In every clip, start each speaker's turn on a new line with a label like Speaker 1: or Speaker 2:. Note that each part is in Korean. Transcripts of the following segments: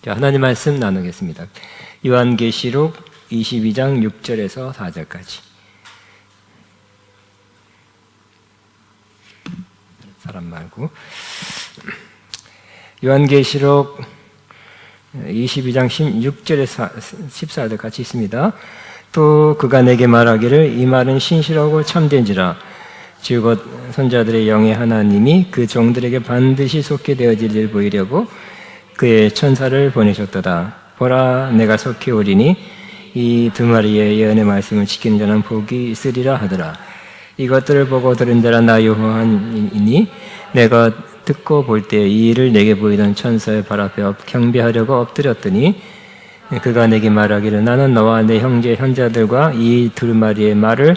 Speaker 1: 자, 하나님 말씀 나누겠습니다. 요한계시록 22장 6절에서 4절까지. 사람 말고. 요한계시록 22장 16절에서 14절 같이 있습니다. 또 그가 내게 말하기를 이 말은 신실하고 참된지라 즉 선자들의 영의 하나님이 그 종들에게 반드시 속게 되어질 일을 보이려고 그의 천사를 보내셨도다. 보라, 내가 속히 오리니 이 두 마리의 예언의 말씀을 지키는 자는 복이 있으리라 하더라. 이것들을 보고 들은 자라 나 요한이니 내가 듣고 볼 때 이 일을 내게 보이던 천사의 발 앞에 경배하려고 엎드렸더니 그가 내게 말하기를 나는 너와 내 형제 현자들과 이 두 마리의 말을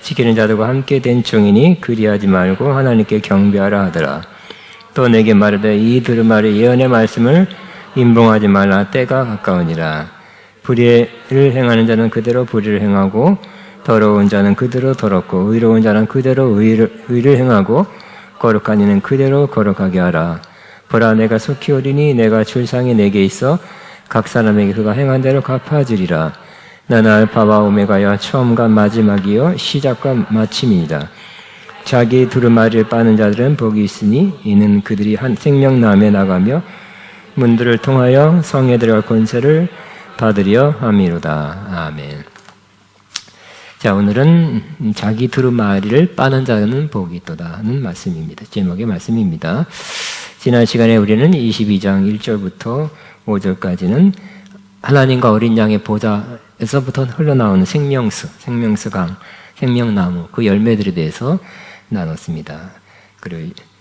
Speaker 1: 지키는 자들과 함께 된 종이니 그리하지 말고 하나님께 경배하라 하더라. 또 내게 말하되 이 두 마리의 예언의 말씀을 임봉하지 말라. 때가 가까우니라. 불의를 행하는 자는 그대로 불의를 행하고 더러운 자는 그대로 더럽고 의로운 자는 그대로 의를 행하고 거룩한 이는 그대로 거룩하게 하라. 보라, 내가 속히 오리니 내가 줄상이 내게 있어 각 사람에게 그가 행한 대로 갚아주리라. 나는 알파와 오메가여 처음과 마지막이요 시작과 마침이니라. 자기 두루마리를 빠는 자들은 복이 있으니 이는 그들이 한 생명나무에 나가며 문들을 통하여 성에 들어갈 권세를 받으려 함이로다. 아멘. 자, 오늘은 자기 두루마리를 빠는 자는 복이 있도다 하는 말씀입니다. 제목의 말씀입니다. 지난 시간에 우리는 22장 1절부터 5절까지는 하나님과 어린 양의 보좌에서부터 흘러나오는 생명수강, 생명나무, 그 열매들에 대해서 나눴습니다.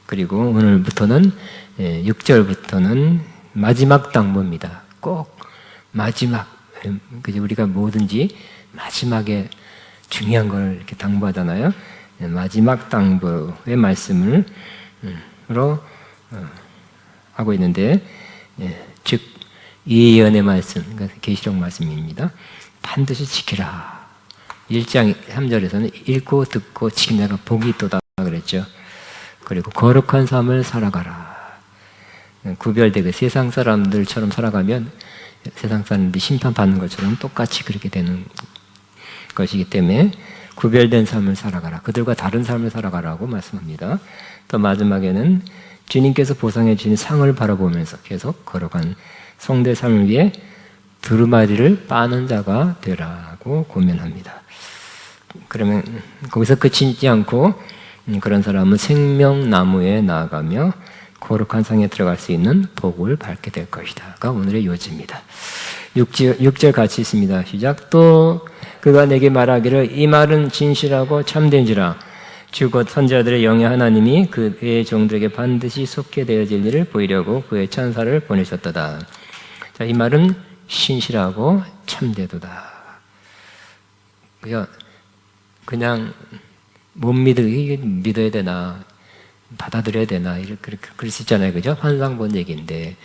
Speaker 1: 그리고 오늘부터는 6절부터는 마지막 당부입니다. 꼭 마지막, 우리가 뭐든지 마지막에 중요한 걸 이렇게 당부하잖아요. 마지막 당부의 말씀으로 하고 있는데, 즉 이 예언의 말씀, 그러니까 계시록 말씀입니다. 반드시 지키라. 1장 3절에서는 읽고 듣고 지키는 자가 복이 있도다 그랬죠. 그리고 거룩한 삶을 살아가라. 구별되게 세상 사람들처럼 살아가면 세상 사람들이 심판받는 것처럼 똑같이 그렇게 되는 것이기 때문에 구별된 삶을 살아가라. 그들과 다른 삶을 살아가라고 말씀합니다. 또 마지막에는 주님께서 보상해 주신 상을 바라보면서 계속 거룩한 성대 삶을 위해 두루마리를 빠는 자가 되라고 고면합니다. 그러면 거기서 그치지 않고 그런 사람은 생명나무에 나아가며 거룩한 상에 들어갈 수 있는 복을 밟게 될 것이다가 오늘의 요지입니다. 6절 같이 있습니다. 시작. 또 그가 내게 말하기를 이 말은 진실하고 참된지라 즉 선자들의 영의 하나님이 그의 종들에게 반드시 속게 되어질 일을 보이려고 그의 천사를 보내셨도다. 자, 이 말은 신실하고 참되도다. 그냥 못 믿어야 되나 받아들여야 되나 이렇게 그럴 수 있잖아요, 그죠? 환상 본 얘기인데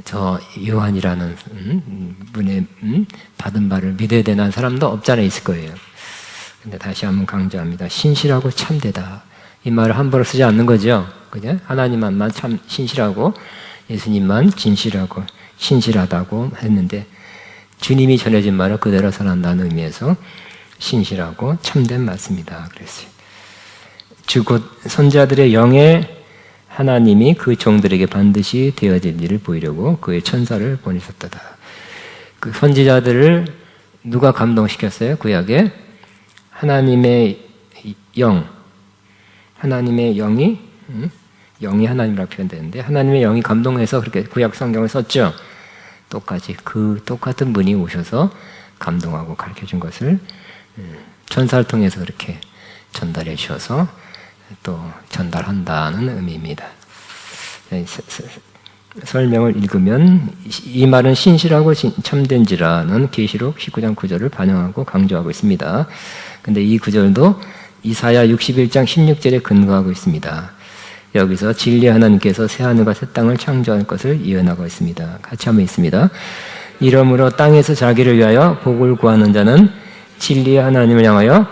Speaker 1: 저 요한이라는 분의 받은 바를 믿어야 되는 사람도 없잖아 있을 거예요. 근데 다시 한번 강조합니다. 신실하고 참되다. 이 말을 함부로 쓰지 않는 거죠. 그죠? 하나님만 참 신실하고 예수님만 진실하고 신실하다고 했는데 주님이 전해진 말을 그대로 전한다는 의미에서 신실하고 참된 말씀이다 그랬어요. 즉 곧 선자들의 영의 하나님이 그 종들에게 반드시 되어질 일을 보이려고 그의 천사를 보내셨다. 그 선지자들을 누가 감동시켰어요? 구약에 하나님의 영이 하나님이라고 표현되는데 하나님의 영이 감동해서 그렇게 구약 성경을 썼죠. 똑같이 그 똑같은 분이 오셔서 감동하고 가르쳐준 것을 천사를 통해서 그렇게 전달해 주셔서 또 전달한다는 의미입니다. 설명을 읽으면 이 말은 신실하고 참된지라는 계시록 19장 9절을 반영하고 강조하고 있습니다. 근데 이 구절도 이사야 61장 16절에 근거하고 있습니다. 여기서 진리의 하나님께서 새하늘과 새 땅을 창조할 것을 예언하고 있습니다. 같이 한번 있습니다. 이러므로 땅에서 자기를 위하여 복을 구하는 자는 진리의 하나님을 향하여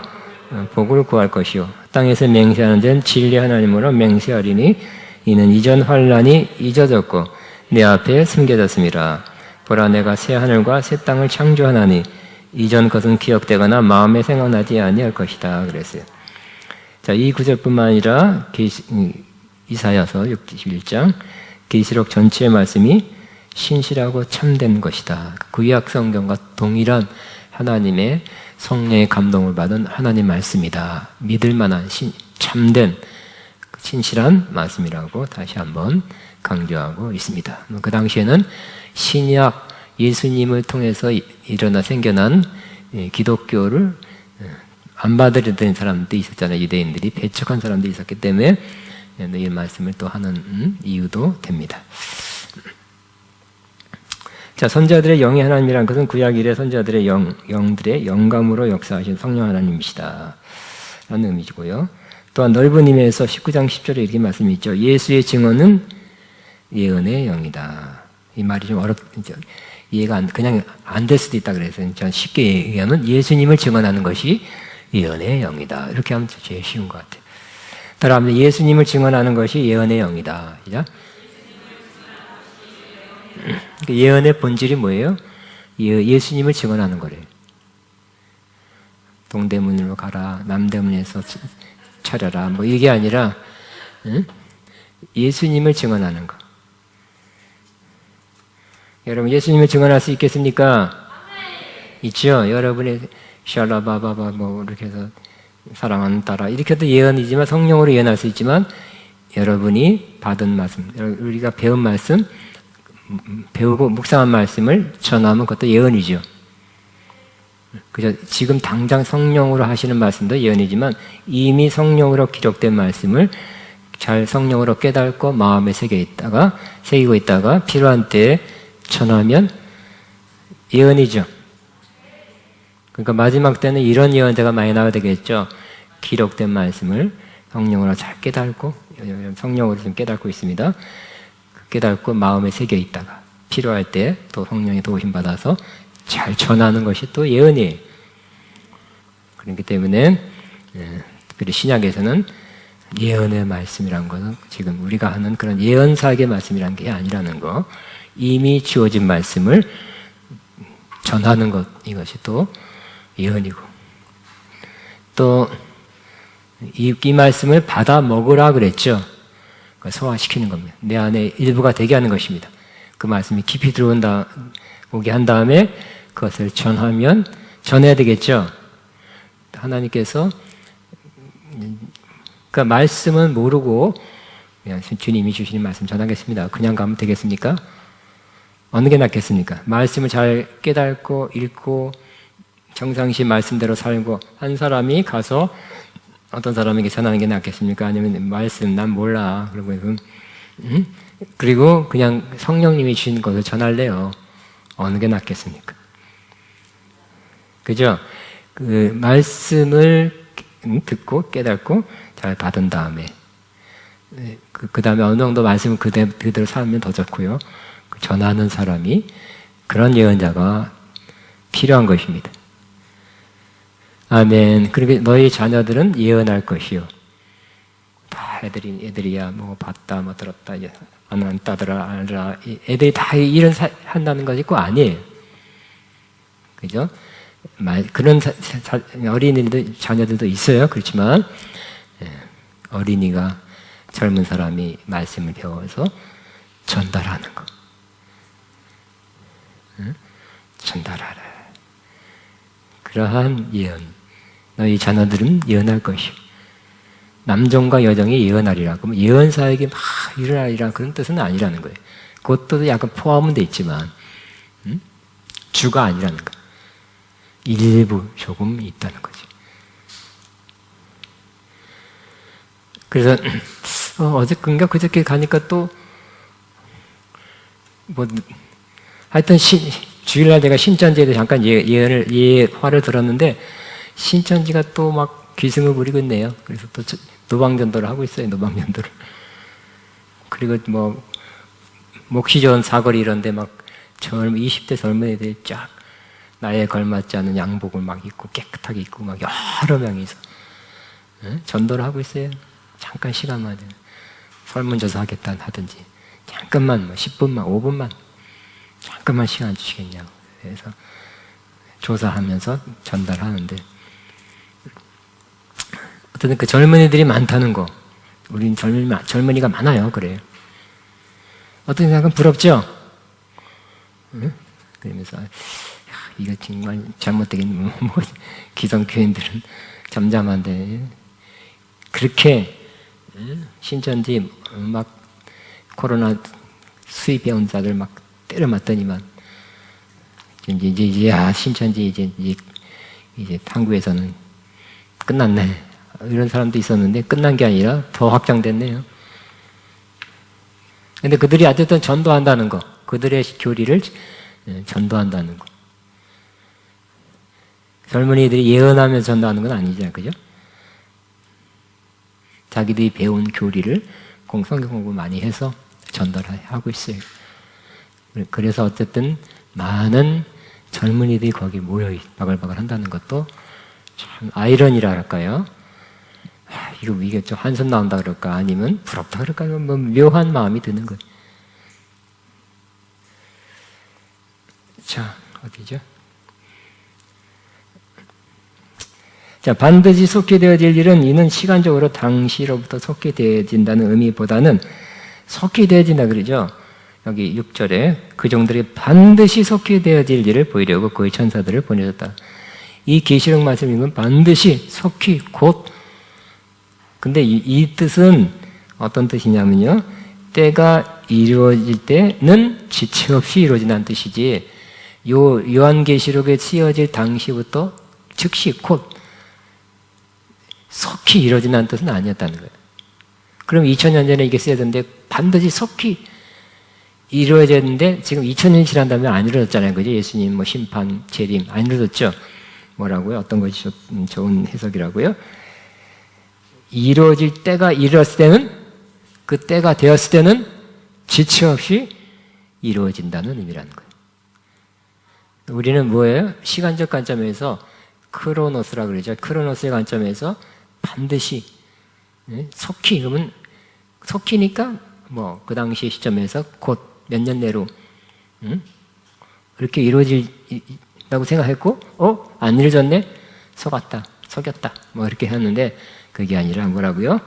Speaker 1: 복을 구할 것이요 땅에서 맹세하는 자는 진리의 하나님으로 맹세하리니 이는 이전 환난이 잊어졌고 내 앞에 숨겨졌습니다. 보라, 내가 새 하늘과 새 땅을 창조하나니 이전 것은 기억되거나 마음에 생각나지 아니할 것이다 그랬어요. 자, 이 구절뿐만 아니라 이사야서 61장 계시록 전체의 말씀이 신실하고 참된 것이다. 구약 성경과 동일한 하나님의 성령의 감동을 받은 하나님 말씀이다. 믿을 만한 참된 신실한 말씀이라고 다시 한번 강조하고 있습니다. 그 당시에는 신약 예수님을 통해서 생겨난 기독교를 안 받아들이던 사람도 있었잖아요. 유대인들이 배척한 사람도 있었기 때문에 이 말씀을 또 하는 이유도 됩니다. 자, 선지자들의 영이 하나님이라는 것은 구약 이래 선지자들의 영들의 영감으로 역사하신 성령 하나님이시다 라는 의미고요. 또한 넓은 의미에서 19장 10절에 이렇게 말씀이 있죠. 예수의 증언은 예언의 영이다. 이 말이 좀 이해가 그냥 안 될 수도 있다 그래서 쉽게 얘기하면 예수님을 증언하는 것이 예언의 영이다. 이렇게 하면 제일 쉬운 것 같아요. 따라하면 예수님을 증언하는 것이 예언의 영이다. 그죠? 예언의 본질이 뭐예요? 예수님을 증언하는 거래요. 동대문으로 가라, 남대문에서 차려라, 뭐 이게 아니라 예수님을 증언하는 거. 여러분, 예수님을 증언할 수 있겠습니까? 있죠. 여러분의 샬라바바바 뭐 이렇게 해서 사랑하는 딸아 이렇게도 예언이지만 성령으로 예언할 수 있지만 여러분이 받은 말씀, 우리가 배운 말씀, 배우고 묵상한 말씀을 전하면 그것도 예언이죠. 그죠? 지금 당장 성령으로 하시는 말씀도 예언이지만 이미 성령으로 기록된 말씀을 잘 성령으로 깨닫고 마음에 새기고 있다가 필요한 때에 전하면 예언이죠. 그러니까 마지막 때는 이런 예언자가 많이 나와야 되겠죠. 기록된 말씀을 성령으로 잘 깨닫고, 성령으로 좀 깨닫고 있습니다. 깨닫고 마음에 새겨 있다가 필요할 때 또 성령의 도우심 받아서 잘 전하는 것이 또 예언이에요. 그렇기 때문에 특별히 신약에서는 예언의 말씀이라는 것은 지금 우리가 하는 그런 예언사역의 말씀이라는 게 아니라는 거, 이미 주어진 말씀을 전하는 것, 이것이 또 예언이고, 또 이 말씀을 받아 먹으라 그랬죠. 소화시키는 겁니다. 내 안에 일부가 되게 하는 것입니다. 그 말씀이 깊이 오게 한 다음에 그것을 전해야 되겠죠. 하나님께서 그 말씀은 모르고 그냥 주님이 주시는 말씀 전하겠습니다. 그냥 가면 되겠습니까? 어느 게 낫겠습니까? 말씀을 잘 깨닫고 읽고 정상시 말씀대로 살고 한 사람이 가서 어떤 사람에게 전하는 게 낫겠습니까? 아니면 말씀 난 몰라 그리고 그냥 성령님이 주신 것을 전할래요. 어느 게 낫겠습니까? 그죠? 그 말씀을 듣고 깨닫고 잘 받은 다음에 그 다음에 어느 정도 말씀을 그대로 살면 더 좋고요. 전하는 사람이 그런 예언자가 필요한 것입니다. 아멘. 그리고 너희 자녀들은 예언할 것이요. 다 애들이야 뭐 봤다 뭐 들었다 안 따더라 알라 애들이 다 이런 한다는 것이 꼭 아니에요. 그죠? 그런 어린이들 자녀들도 있어요. 그렇지만 어린이가 젊은 사람이 말씀을 배워서 전달하는 거. 전달하라. 그러한 예언. 너희 자녀들은 예언할 것이요. 남종과 여종이 예언하리라. 그러면 예언사에게 막 일어나리라 그런 뜻은 아니라는 거예요. 그것도 약간 포함은 돼 있지만 주가 아니라는 거. 일부 조금 있다는 거지. 그래서 어저께인가 그저께 가니까 또 뭐 하여튼 주일날 내가 신천지에 대해 잠깐 예화를 들었는데 신천지가 또 막 기승을 부리고 있네요. 그래서 또 노방전도를 하고 있어요. 노방전도를. 그리고 뭐 몫이 좋은 사거리 이런데 막 20대 젊은 애들이 쫙 나이에 걸맞지 않은 양복을 막 입고 깨끗하게 입고 막 여러 명이서 전도를 하고 있어요. 잠깐 시간만 설문조사 하겠다 하든지 잠깐만, 뭐 10분만, 5분만, 잠깐만 시간 주시겠냐고. 그래서 조사하면서 전달하는데, 어떤 그 젊은이들이 많다는 거, 우린 젊은이가 많아요. 그래요. 어떤 생각은 부럽죠? 응? 그러면서, 야, 이거 정말 잘못되긴, 기성교인들은 잠잠한데, 그렇게, 신천지 막 코로나 수입해온 자들 막 때려 맞더니만, 신천지 이제 탐구에서는 끝났네. 이런 사람도 있었는데 끝난 게 아니라 더 확장됐네요. 근데 그들이 어쨌든 전도한다는 거, 그들의 교리를 전도한다는 거. 젊은이들이 예언하면서 전도하는 건 아니잖아요. 그죠? 자기들이 배운 교리를 성경 공부 많이 해서 전달하고 있어요. 그래서 어쨌든 많은 젊은이들이 거기 모여 바글바글 한다는 것도 참 아이러니라 할까요? 이게 좀 한숨 나온다 그럴까? 아니면 부럽다 그럴까? 뭐 묘한 마음이 드는 거예요. 자, 어디죠? 자, 반드시 속히 되어질 일은 이는 시간적으로 당시로부터 속히 되어진다는 의미보다는 속히 되어진다 그러죠. 여기 6절에 그 종들이 반드시 속히 되어질 일을 보이려고 그의 천사들을 보내셨다. 이 계시록 말씀은 반드시 속히 곧. 근데 이 뜻은 어떤 뜻이냐면요, 때가 이루어질 때는 지체 없이 이루어진다는 뜻이지, 요한계시록에 쓰여질 당시부터 즉시 곧 속히 이루어진다는 뜻은 아니었다는 거예요. 그럼 2000년 전에 이게 쓰여졌는데 반드시 속히 이루어졌는데 지금 2000년이 지난 다음에 안 이루어졌잖아요. 그죠? 예수님 뭐 심판, 재림 안 이루어졌죠. 뭐라고요? 어떤 것이 좋은 해석이라고요? 이루어질 때가 이르렀을 때는, 그 때가 되었을 때는 지체 없이 이루어진다는 의미라는 거예요. 우리는 뭐예요? 시간적 관점에서 크로노스라 그러죠. 크로노스의 관점에서 반드시 속히, 그러면 속히니까 뭐 그 당시 시점에서 곧 몇 년 내로 이렇게 이루어진다고 생각했고, 안 이루어졌네? 속였다 뭐 이렇게 했는데, 그게 아니라 뭐라고요?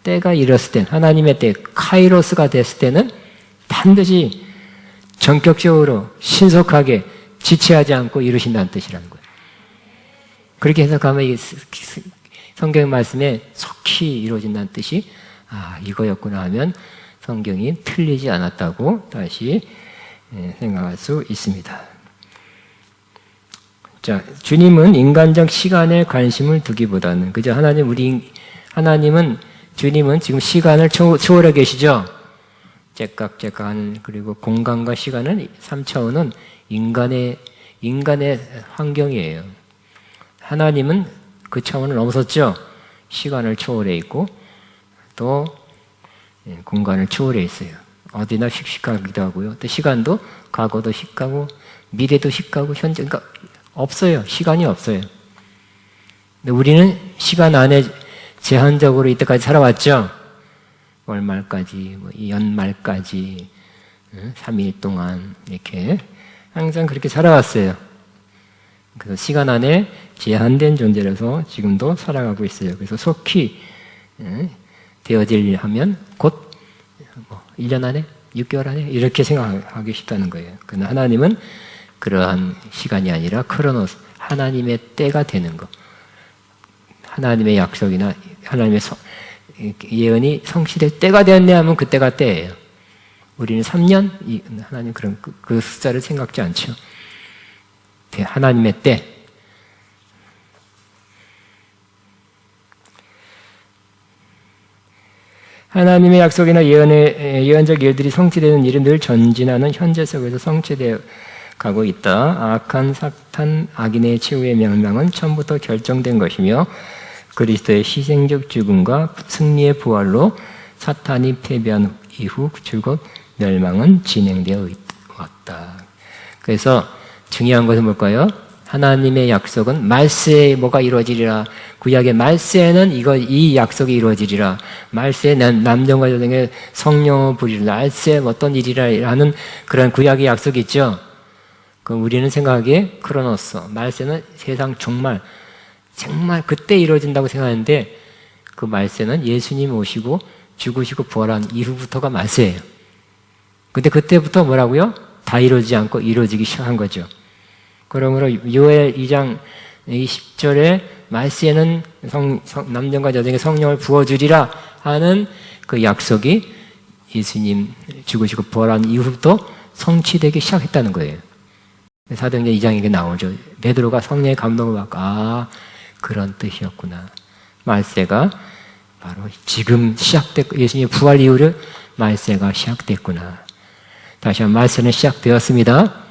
Speaker 1: 때가 이뤘을 땐, 하나님의 때, 카이로스가 됐을 때는 반드시 전격적으로 신속하게 지체하지 않고 이루신다는 뜻이라는 거예요. 그렇게 해석하면 이 성경 말씀에 속히 이루어진다는 뜻이 이거였구나 하면 성경이 틀리지 않았다고 다시 생각할 수 있습니다. 자, 주님은 인간적 시간에 관심을 두기보다는, 그죠? 주님은 지금 시간을 초월해 계시죠? 째깍째깍하는, 그리고 공간과 시간은 3차원은 인간의 환경이에요. 하나님은 그 차원을 넘어섰죠? 시간을 초월해 있고, 또 공간을 초월해 있어요. 어디나 씩씩하기도 하고요. 또 시간도 과거도 씩하고, 미래도 씩하고, 현재, 그러니까 없어요. 시간이 없어요. 근데 우리는 시간 안에 제한적으로 이때까지 살아왔죠? 월말까지, 연말까지, 3일 동안, 이렇게. 항상 그렇게 살아왔어요. 그래서 시간 안에 제한된 존재라서 지금도 살아가고 있어요. 그래서 속히 되어질 하면 곧 1년 안에, 6개월 안에 이렇게 생각하기 쉽다는 거예요. 그러나 하나님은 그러한 시간이 아니라 크로노스, 하나님의 때가 되는 거. 하나님의 약속이나 하나님의 예언이 성취될 때가 되었네 하면 그때가 때예요. 우리는 3년? 하나님 그런 그 숫자를 생각지 않죠. 하나님의 때. 하나님의 약속이나 예언적 일들이 성취되는 일은 늘 전진하는 현재 속에서 성취되어 가고 있다. 악한 사탄, 악인의 최후의 멸망은 처음부터 결정된 것이며 그리스도의 희생적 죽음과 승리의 부활로 사탄이 패배한 이후 줄곧 멸망은 진행되어 왔다. 그래서 중요한 것은 뭘까요? 하나님의 약속은 말세에 뭐가 이루어지리라. 구약의 말세에는 이 약속이 이루어지리라. 말세에 남정과 여정의 성령을 부리리라. 말세에 어떤 일이라 하는 그런 구약의 약속이 있죠. 그럼 우리는 생각하기에 크로노스, 말세는 세상 정말 그때 이루어진다고 생각하는데 그 말세는 예수님 오시고 죽으시고 부활한 이후부터가 말세예요. 근데 그때부터 뭐라고요? 다 이루어지지 않고 이루어지기 시작한 거죠. 그러므로 요엘 2장 20절에 말세에는 남정과 여정의 성령을 부어주리라 하는 그 약속이 예수님 죽으시고 부활한 이후부터 성취되기 시작했다는 거예요. 사도행전 2장에 나오죠. 베드로가 성령의 감동을 받고 그런 뜻이었구나. 말세가 바로 지금 시작됐고 예수님의 부활 이후로 말세가 시작됐구나. 다시 한번 말세는 시작되었습니다.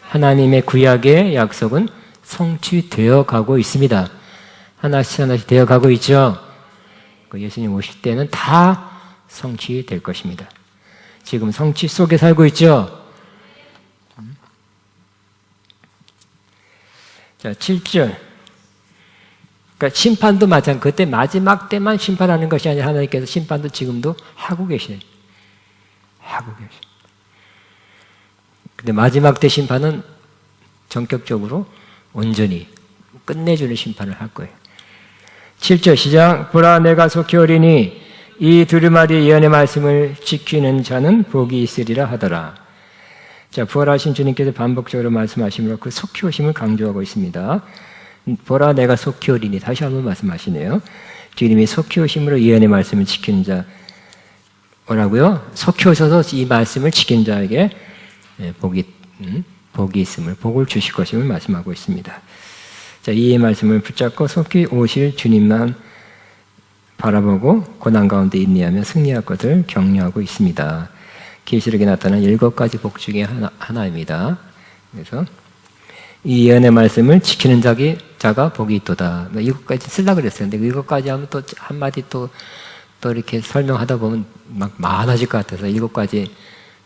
Speaker 1: 하나님의 구약의 약속은 성취되어 가고 있습니다. 하나씩 되어 가고 있죠. 예수님 오실 때는 다 성취될 것입니다. 지금 성취 속에 살고 있죠. 자, 7절. 그러니까 심판도 마찬가지. 그때 마지막 때만 심판하는 것이 아니라 하나님께서 심판도 지금도 하고 계셔요. 하고 계셔요. 근데 마지막 때 심판은 전격적으로 온전히 끝내주는 심판을 할 거예요. 7절 시작. 보라 내가 속히 오리니 이 두루마리 예언의 말씀을 지키는 자는 복이 있으리라 하더라. 자, 부활하신 주님께서 반복적으로 말씀하시므로 그 속히 오심을 강조하고 있습니다. 보라 내가 속히 오리니 다시 한번 말씀하시네요. 주님이 속히 오심으로 예언의 말씀을 지키는 자 뭐라고요? 속히 오셔서 이 말씀을 지키는 자에게 복이 있음을 복을 주실 것임을 말씀하고 있습니다. 자, 이 말씀을 붙잡고 속히 오실 주님만 바라보고 고난 가운데 인내하며 승리할 것을 격려하고 있습니다. 계시록에 나타난 7가지 복 중에 하나입니다. 그래서 이 예언의 말씀을 지키는 자가 복이 있도다. 7가지 쓰려고 그랬어요. 근데 7가지 하면 또 한마디 또 이렇게 설명하다 보면 막 많아질 것 같아서 7가지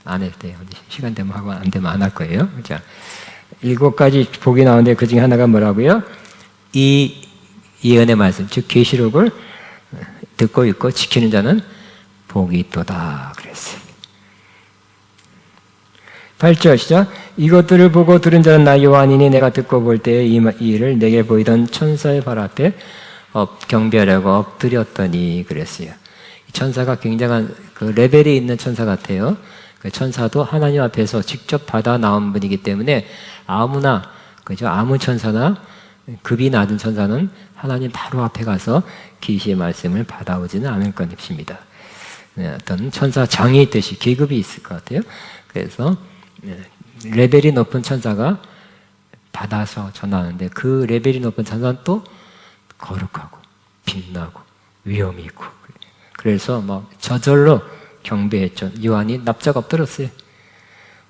Speaker 1: 안 해도 돼요. 시간 되면 하고 안 되면 안 할 거예요. 자, 7가지 복이 나오는데 그 중에 하나가 뭐라고요? 이 예언의 말씀, 즉 계시록을 듣고 있고 지키는 자는 복이 있도다 그랬어요. 8절 시작. 이것들을 보고 들은 자는 나 요한이니 내가 듣고 볼 때에 이 일을 내게 보이던 천사의 발 앞에 경배하려고 엎드렸더니 그랬어요. 천사가 굉장한 그 레벨이 있는 천사 같아요. 그 천사도 하나님 앞에서 직접 받아 나온 분이기 때문에 아무나, 그죠? 아무 천사나 급이 낮은 천사는 하나님 바로 앞에 가서 계시의 말씀을 받아오지는 않을 것입니다. 어떤 천사장이 있듯이 계급이 있을 것 같아요. 그래서 레벨이 높은 천사가 받아서 전하는데 그 레벨이 높은 천사는 또 거룩하고 빛나고 위엄이 있고 그래서 막 저절로 경배했죠. 요한이 납작 엎드렸어요.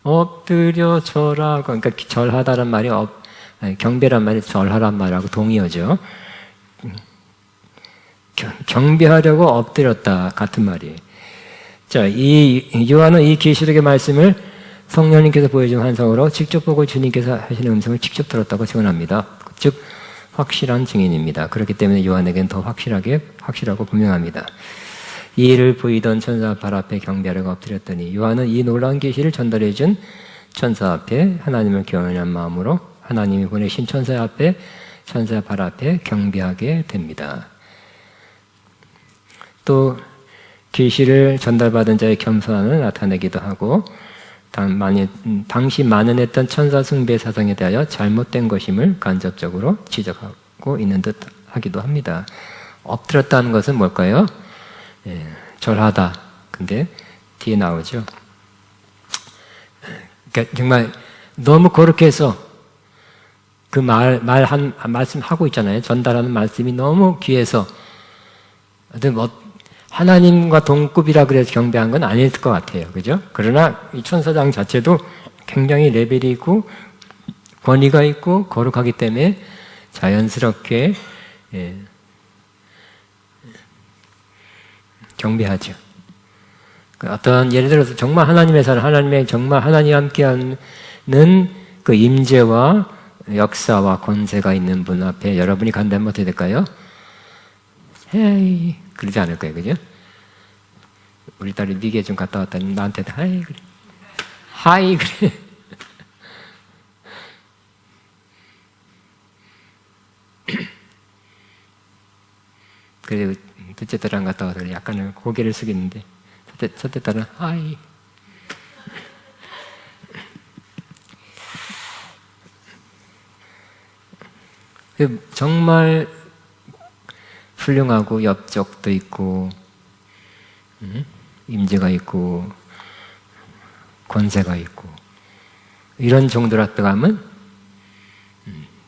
Speaker 1: 엎드려 절하고, 그러니까 절하다란 말이 경배란 말이 절하란 말하고 동의어죠. 경배하려고 엎드렸다 같은 말이에요. 자, 이 요한은 이 계시록의 말씀을 성령님께서 보여준 환상으로 직접 보고 주님께서 하시는 음성을 직접 들었다고 증언합니다. 즉 확실한 증인입니다. 그렇기 때문에 요한에게는 더 확실하고 분명합니다. 이 일을 보이던 천사 발 앞에 경배하려고 엎드렸더니 요한은 이 놀라운 계시를 전달해 준 천사 앞에 하나님을 경외하는 마음으로 하나님이 보내신 천사 발 앞에 경배하게 됩니다. 또 계시를 전달받은 자의 겸손함을 나타내기도 하고 당시 만연했던 천사 숭배 사상에 대하여 잘못된 것임을 간접적으로 지적하고 있는 듯 하기도 합니다. 엎드렸다는 것은 뭘까요? 절하다. 근데 뒤에 나오죠. 그러니까 정말 너무 거룩해서 그 말씀 하고 있잖아요. 전달하는 말씀이 너무 귀해서 하나님과 동급이라 그래서 경배한 건 아닐 것 같아요. 그죠? 그러나 이 천사장 자체도 굉장히 레벨이 있고 권위가 있고 거룩하기 때문에 자연스럽게 경배하죠. 어떤 예를 들어서 정말 하나님의 사람, 정말 하나님과 함께하는 그 임재와 역사와 권세가 있는 분 앞에 여러분이 간다면 어떻게 될까요? 헤이 그러지 않을 거예요, 그죠? 우리 딸이 미국에 좀 갔다 왔다니 나한테 하이 그래, 하이 그래. 그래도 둘째 딸랑 갔다 와서 약간은 고개를 숙이는데 첫째 딸은 하이. 정말 훌륭하고 엽적도 있고 임재가 있고 권세가 있고 이런 정도로 하면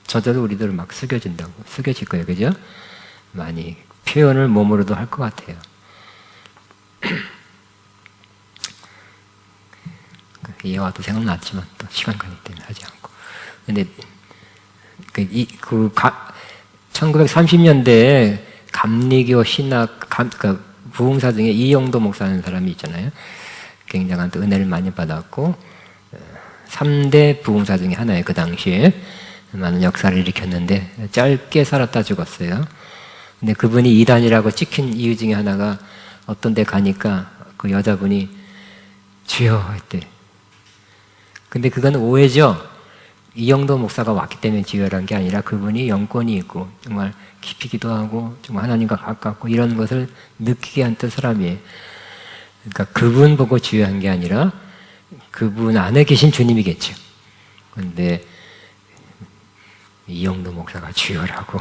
Speaker 1: 저절로 우리들 막 숙여질 거예요, 그죠? 많이 표현을 몸으로도 할 것 같아요. 예화도 생각났지만 또 시간 관계 때문에 하지 않고. 근데 1930년대에 감리교 신학 부흥사 중에 이영도 목사라는 사람이 있잖아요. 굉장한 또 은혜를 많이 받았고 3대 부흥사 중에 하나예요. 그 당시에 많은 역사를 일으켰는데 짧게 살았다 죽었어요. 근데 그분이 이단이라고 찍힌 이유 중에 하나가 어떤 데 가니까 그 여자분이 주여 했대. 근데 그건 오해죠. 이영도 목사가 왔기 때문에 주여란 게 아니라 그분이 영권이 있고 정말 깊이 기도하고 정말 하나님과 가깝고 이런 것을 느끼게 한 사람이에요. 그러니까 그분 보고 주여한 게 아니라 그분 안에 계신 주님이겠죠. 그런데 이영도 목사가 주여라고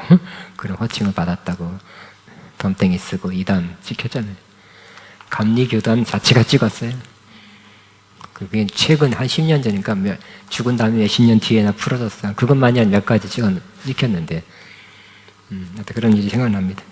Speaker 1: 그런 호칭을 받았다고 덤땡이 쓰고 이단 찍혔잖아요. 감리교단 자체가 찍었어요. 그게 최근 한 10년 전이니까 죽은 다음에 몇십 년 뒤에나 풀어졌어요. 그것만이 한 몇 가지 찍혔는데 그런 일이 생각납니다.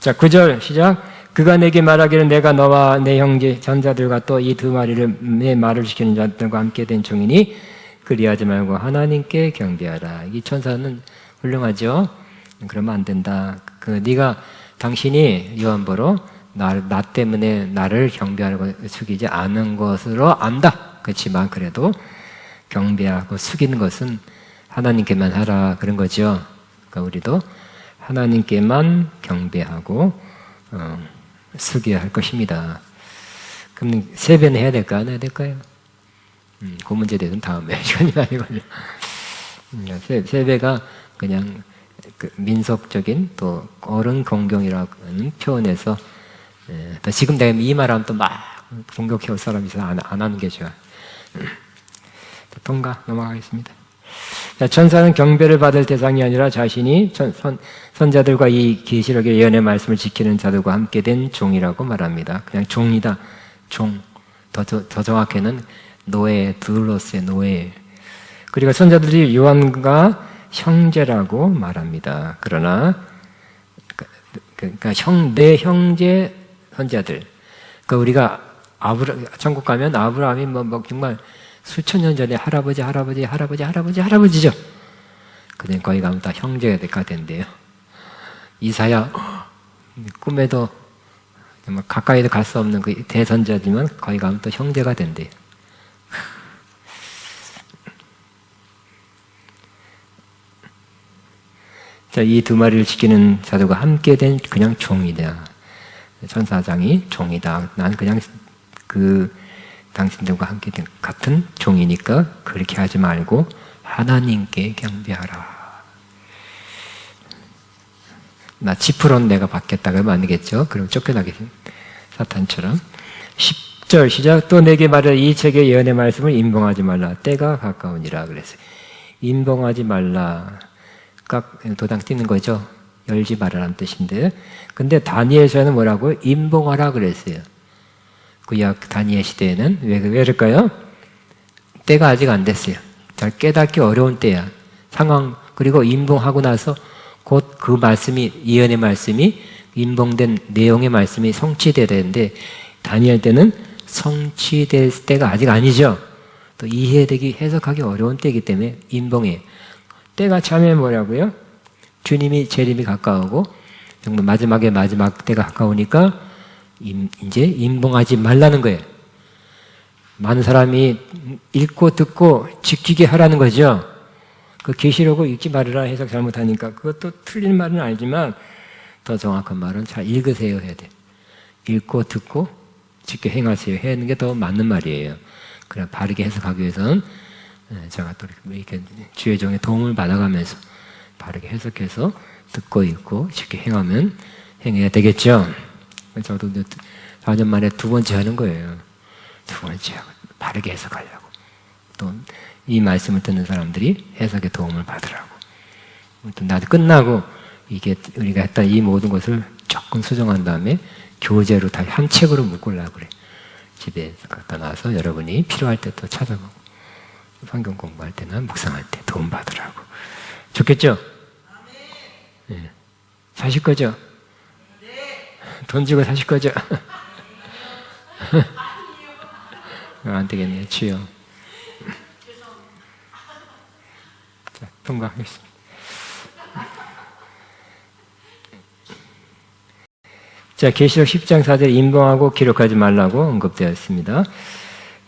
Speaker 1: 자, 9절 시작. 그가 내게 말하기를 내가 너와 내 형제 전자들과 또 이 두 마리를 내 말을 지키는 자들과 함께 된 종이니 그리하지 말고 하나님께 경배하라. 이 천사는 훌륭하죠. 그러면 안 된다. 당신이 요한보로 나 때문에 나를 경배하고 숙이지 않은 것으로 안다. 그렇지만 그래도 경배하고 숙이는 것은 하나님께만 하라 그런 거죠. 그러니까 우리도 하나님께만 경배하고 숙여야 할 것입니다. 그럼 세배는 해야 될까 안 해야 될까요? 그 문제에 대해서는 다음에 시간이 많이 걸려. 세배가 그냥 민속적인 또 어른 공경이라는 표현에서 또 지금 내가 이 말하면 또 막 공격해올 사람이 있어서 안 하는 게 좋아요. 통과 넘어가겠습니다. 자, 천사는 경배를 받을 대상이 아니라 자신이 선자들과 이 계시록의 예언의 말씀을 지키는 자들과 함께 된 종이라고 말합니다. 그냥 종이다. 종. 더 정확히는 노예, 둘로스의 노예. 그리고 선자들이 요한과 형제라고 말합니다. 그러나 그러니까 내 형제 선자들. 그러니까 우리가 천국 가면 아브라함이 뭐 정말 수천 년 전에 할아버지죠. 근데 거기 가면 다 형제가 된대요. 이사야 꿈에도 가까이도 갈 수 없는 그 대선자지만 거기 가면 또 형제가 된대요. 자, 이 두 마리를 지키는 자들과 함께 된 그냥 종이다. 천사장이 종이다. 난 그냥 당신들과 함께 된 같은 종이니까 그렇게 하지 말고 하나님께 경배하라. 나 10%는 내가 받겠다 그러면 안 되겠죠? 그럼 쫓겨나게 된 사탄처럼. 10절 시작. 또 내게 말하라. 이 책의 예언의 말씀을 임봉하지 말라. 때가 가까우니라 그랬어요. 임봉하지 말라. 도장 띄는 거죠. 열지 말라는 뜻인데. 근데 다니엘서에는 뭐라고? 임봉하라 그랬어요. 구약 다니엘 시대에는 왜 그럴까요? 때가 아직 안 됐어요. 잘 깨닫기 어려운 때야. 상황 그리고 임봉하고 나서 곧 그 말씀이 예언의 말씀이 임봉된 내용의 말씀이 성취돼야 되는데 다니엘 때는 성취될 때가 아직 아니죠. 또 이해되기 해석하기 어려운 때이기 때문에 임봉해. 때가 참에 뭐라고요? 주님이 재림이 가까우고 정말 마지막 때가 가까우니까 이제 임봉하지 말라는 거예요. 많은 사람이 읽고 듣고 지키게 하라는 거죠. 그 계시록을 읽지 말으라 해석 잘못하니까 그것도 틀린 말은 알지만 더 정확한 말은 잘 읽으세요 해야 돼. 읽고 듣고 지켜 행하세요 하는 게 더 맞는 말이에요. 그래 바르게 해석하기 위해서는 제가 또 이렇게 주의 종의 도움을 받아가면서 바르게 해석해서 듣고 읽고 지켜 행해야 되겠죠. 저도 4년 만에 두 번째 하는 거예요. 두 번째 하고 바르게 해석하려고. 또 이 말씀을 듣는 사람들이 해석에 도움을 받으라고. 또 나도 끝나고 이게 우리가 했던 이 모든 것을 조금 수정한 다음에 교재로 다 한 책으로 묶으려고 그래. 집에 갖다 놔서 여러분이 필요할 때 또 찾아보고 성경 공부할 때나 묵상할 때 도움 받으라고. 좋겠죠? 네. 사실 거죠? 돈 주고 사실 거죠? 안 되겠네요. 주여. 자, 통과하겠습니다. 자, 계시록 10장 4절 임봉하고 기록하지 말라고 언급되어 있습니다.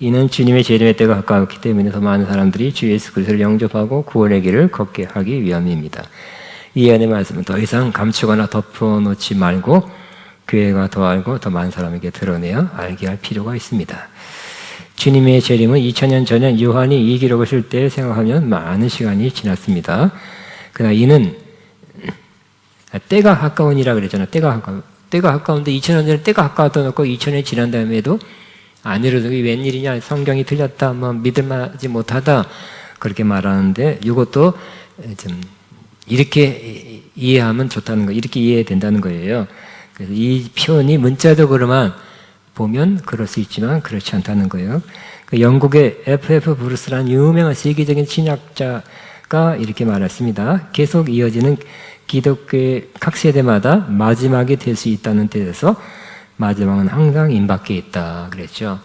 Speaker 1: 이는 주님의 재림의 때가 가까웠기 때문에 더 많은 사람들이 주 예수 그리스도를 영접하고 구원의 길을 걷게 하기 위함입니다. 이 안의 말씀은 더 이상 감추거나 덮어놓지 말고 교회가 더 알고 더 많은 사람에게 드러내어 알게 할 필요가 있습니다. 주님의 재림은 2000년 전에 요한이 이 기록을 쓸 때 생각하면 많은 시간이 지났습니다. 그러나 이는 때가 가까우니라 그랬잖아요. 때가 가까운데 2000년 전에 때가 가까웠다 놓고 2000년이 지난 다음에도 안 이루어져. 이게 웬일이냐, 성경이 틀렸다, 뭐 믿을만하지 못하다 그렇게 말하는데 이것도 좀 이렇게 이해하면 좋다는 거, 이렇게 이해된다는 거예요. 그래서 이 표현이 문자적으로만 보면 그럴 수 있지만 그렇지 않다는 거예요. 그 영국의 F.F. 브루스라는 유명한 세계적인 신학자가 이렇게 말했습니다. 계속 이어지는 기독교의 각 세대마다 마지막이 될 수 있다는 뜻에서 마지막은 항상 임박해 있다 그랬죠.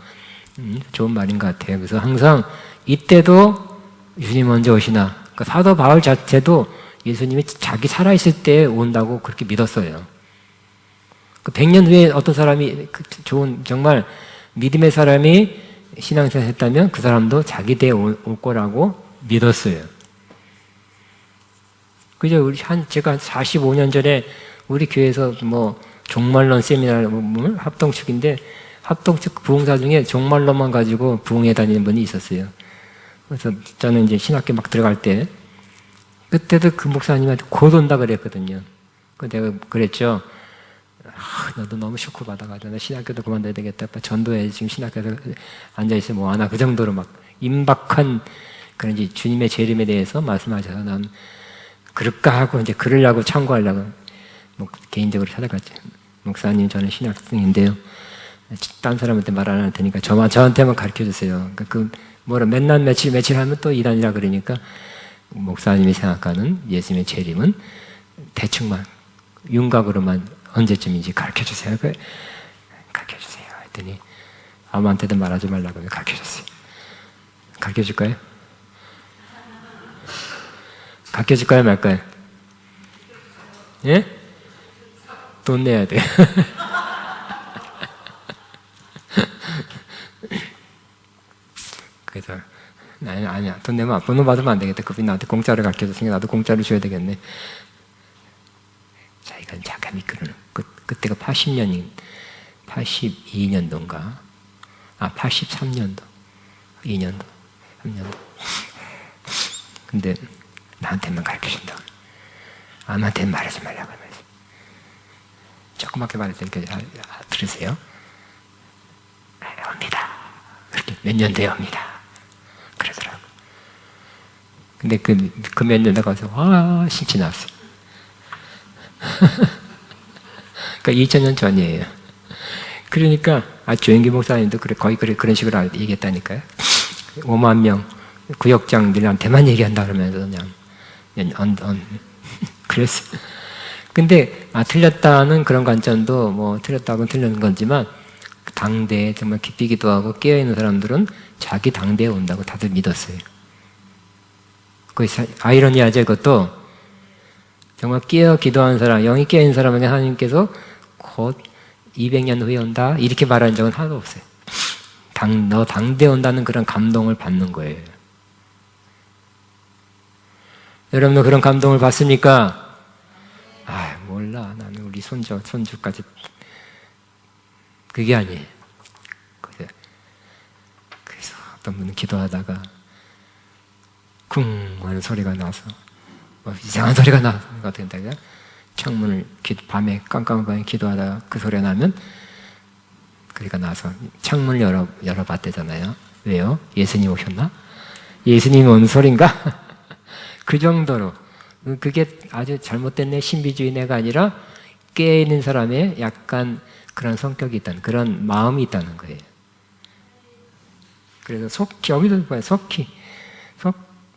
Speaker 1: 좋은 말인 것 같아요. 그래서 항상 이때도 예수님 먼저 오시나. 그러니까 사도 바울 자체도 예수님이 자기 살아있을 때 온다고 그렇게 믿었어요. 100년 후에 어떤 사람이 좋은 정말 믿음의 사람이 신앙생활 했다면 그 사람도 자기 때에 올 거라고 믿었어요. 그죠? 제가 45년 전에 우리 교회에서 뭐 종말론 세미나 합동축인데 합동축 부흥사 중에 종말론만 가지고 부흥회 다니는 분이 있었어요. 그래서 저는 이제 신학교 막 들어갈 때 그때도 그 목사님한테 곧 온다 그랬거든요. 내가 그랬죠. 너도 너무 쇼크 받아가지고 나 신학교도 그만둬야 되겠다. 전도해 지금 신학교에서 앉아있으면 뭐하나 그 정도로 막 임박한 그런 이제 주님의 재림에 대해서 말씀하셔서 난 그럴까 하고 이제 그러려고 참고하려고 개인적으로 찾아갔죠. 목사님 저는 신학생인데요. 딴 사람한테 말 안 할 테니까 저한테만 가르쳐 주세요. 그러니까 맨날 며칠 하면 또 이단이라 그러니까 목사님이 생각하는 예수님의 재림은 대충만 윤곽으로만 언제쯤인지 가르쳐 주세요. 가르쳐 주세요. 했더니 아무한테도 말하지 말라고 가르쳐 줬어요. 가르쳐 줄까요? 가르쳐 줄까요? 말까요? 예? 돈 내야 돼. 그래서 아니야. 돈 받으면 안 되겠다. 그분이 나한테 공짜로 가르쳐 줬으니까 나도 공짜로 줘야 되겠네. 자, 이건 잠깐 미끄러는. 그때가 82년도인가? 83년도. 2년도. 3년도. 근데 나한테만 가르쳐준다. 아무한테는 말하지 말라고 하면서. 조그맣게 말했으니까 들으세요. 옵니다. 그렇게 몇 년 뒤에 옵니다. 그러더라고. 근데 그 몇 년 가서 신치 나왔어. 그러니까 2000년 전이에요. 그러니까 조영기 목사님도 거의 그런 식으로 얘기했다니까요. 5만 명 구역장들한테만 얘기한다 그러면서 그냥 그랬어. 근데 틀렸다는 그런 관점도 뭐 틀렸다고는 틀린 건지만 당대에 정말 깊이 기도하고 깨어있는 사람들은 자기 당대에 온다고 다들 믿었어요. 아이러니하죠. 그것도 정말 깨어 기도하는 사람, 영이 깨어있는 사람에게 하나님께서 곧 200년 후에 온다 이렇게 말한 적은 하나도 없어요. 너 당대 온다는 그런 감동을 받는 거예요. 여러분도 그런 감동을 받습니까? 아, 몰라. 나는 우리 손주까지. 그게 아니에요. 그래서 어떤 분은 기도하다가 쿵 하는 소리가 나서 뭐 이상한 소리가 나는 것 같은데 창문을 밤에 깜깜한 밤에 기도하다가 그 소리가 나면 그러니까 나서 창문을 열어봤대잖아요. 왜요? 예수님 오셨나? 예수님이 온 소린가? 그 정도로 그게 아주 잘못된 내 신비주의내가 아니라 깨있는 사람의 약간 그런 성격이 있다는 그런 마음이 있다는 거예요. 그래서 속히 여기도 봐요. 속히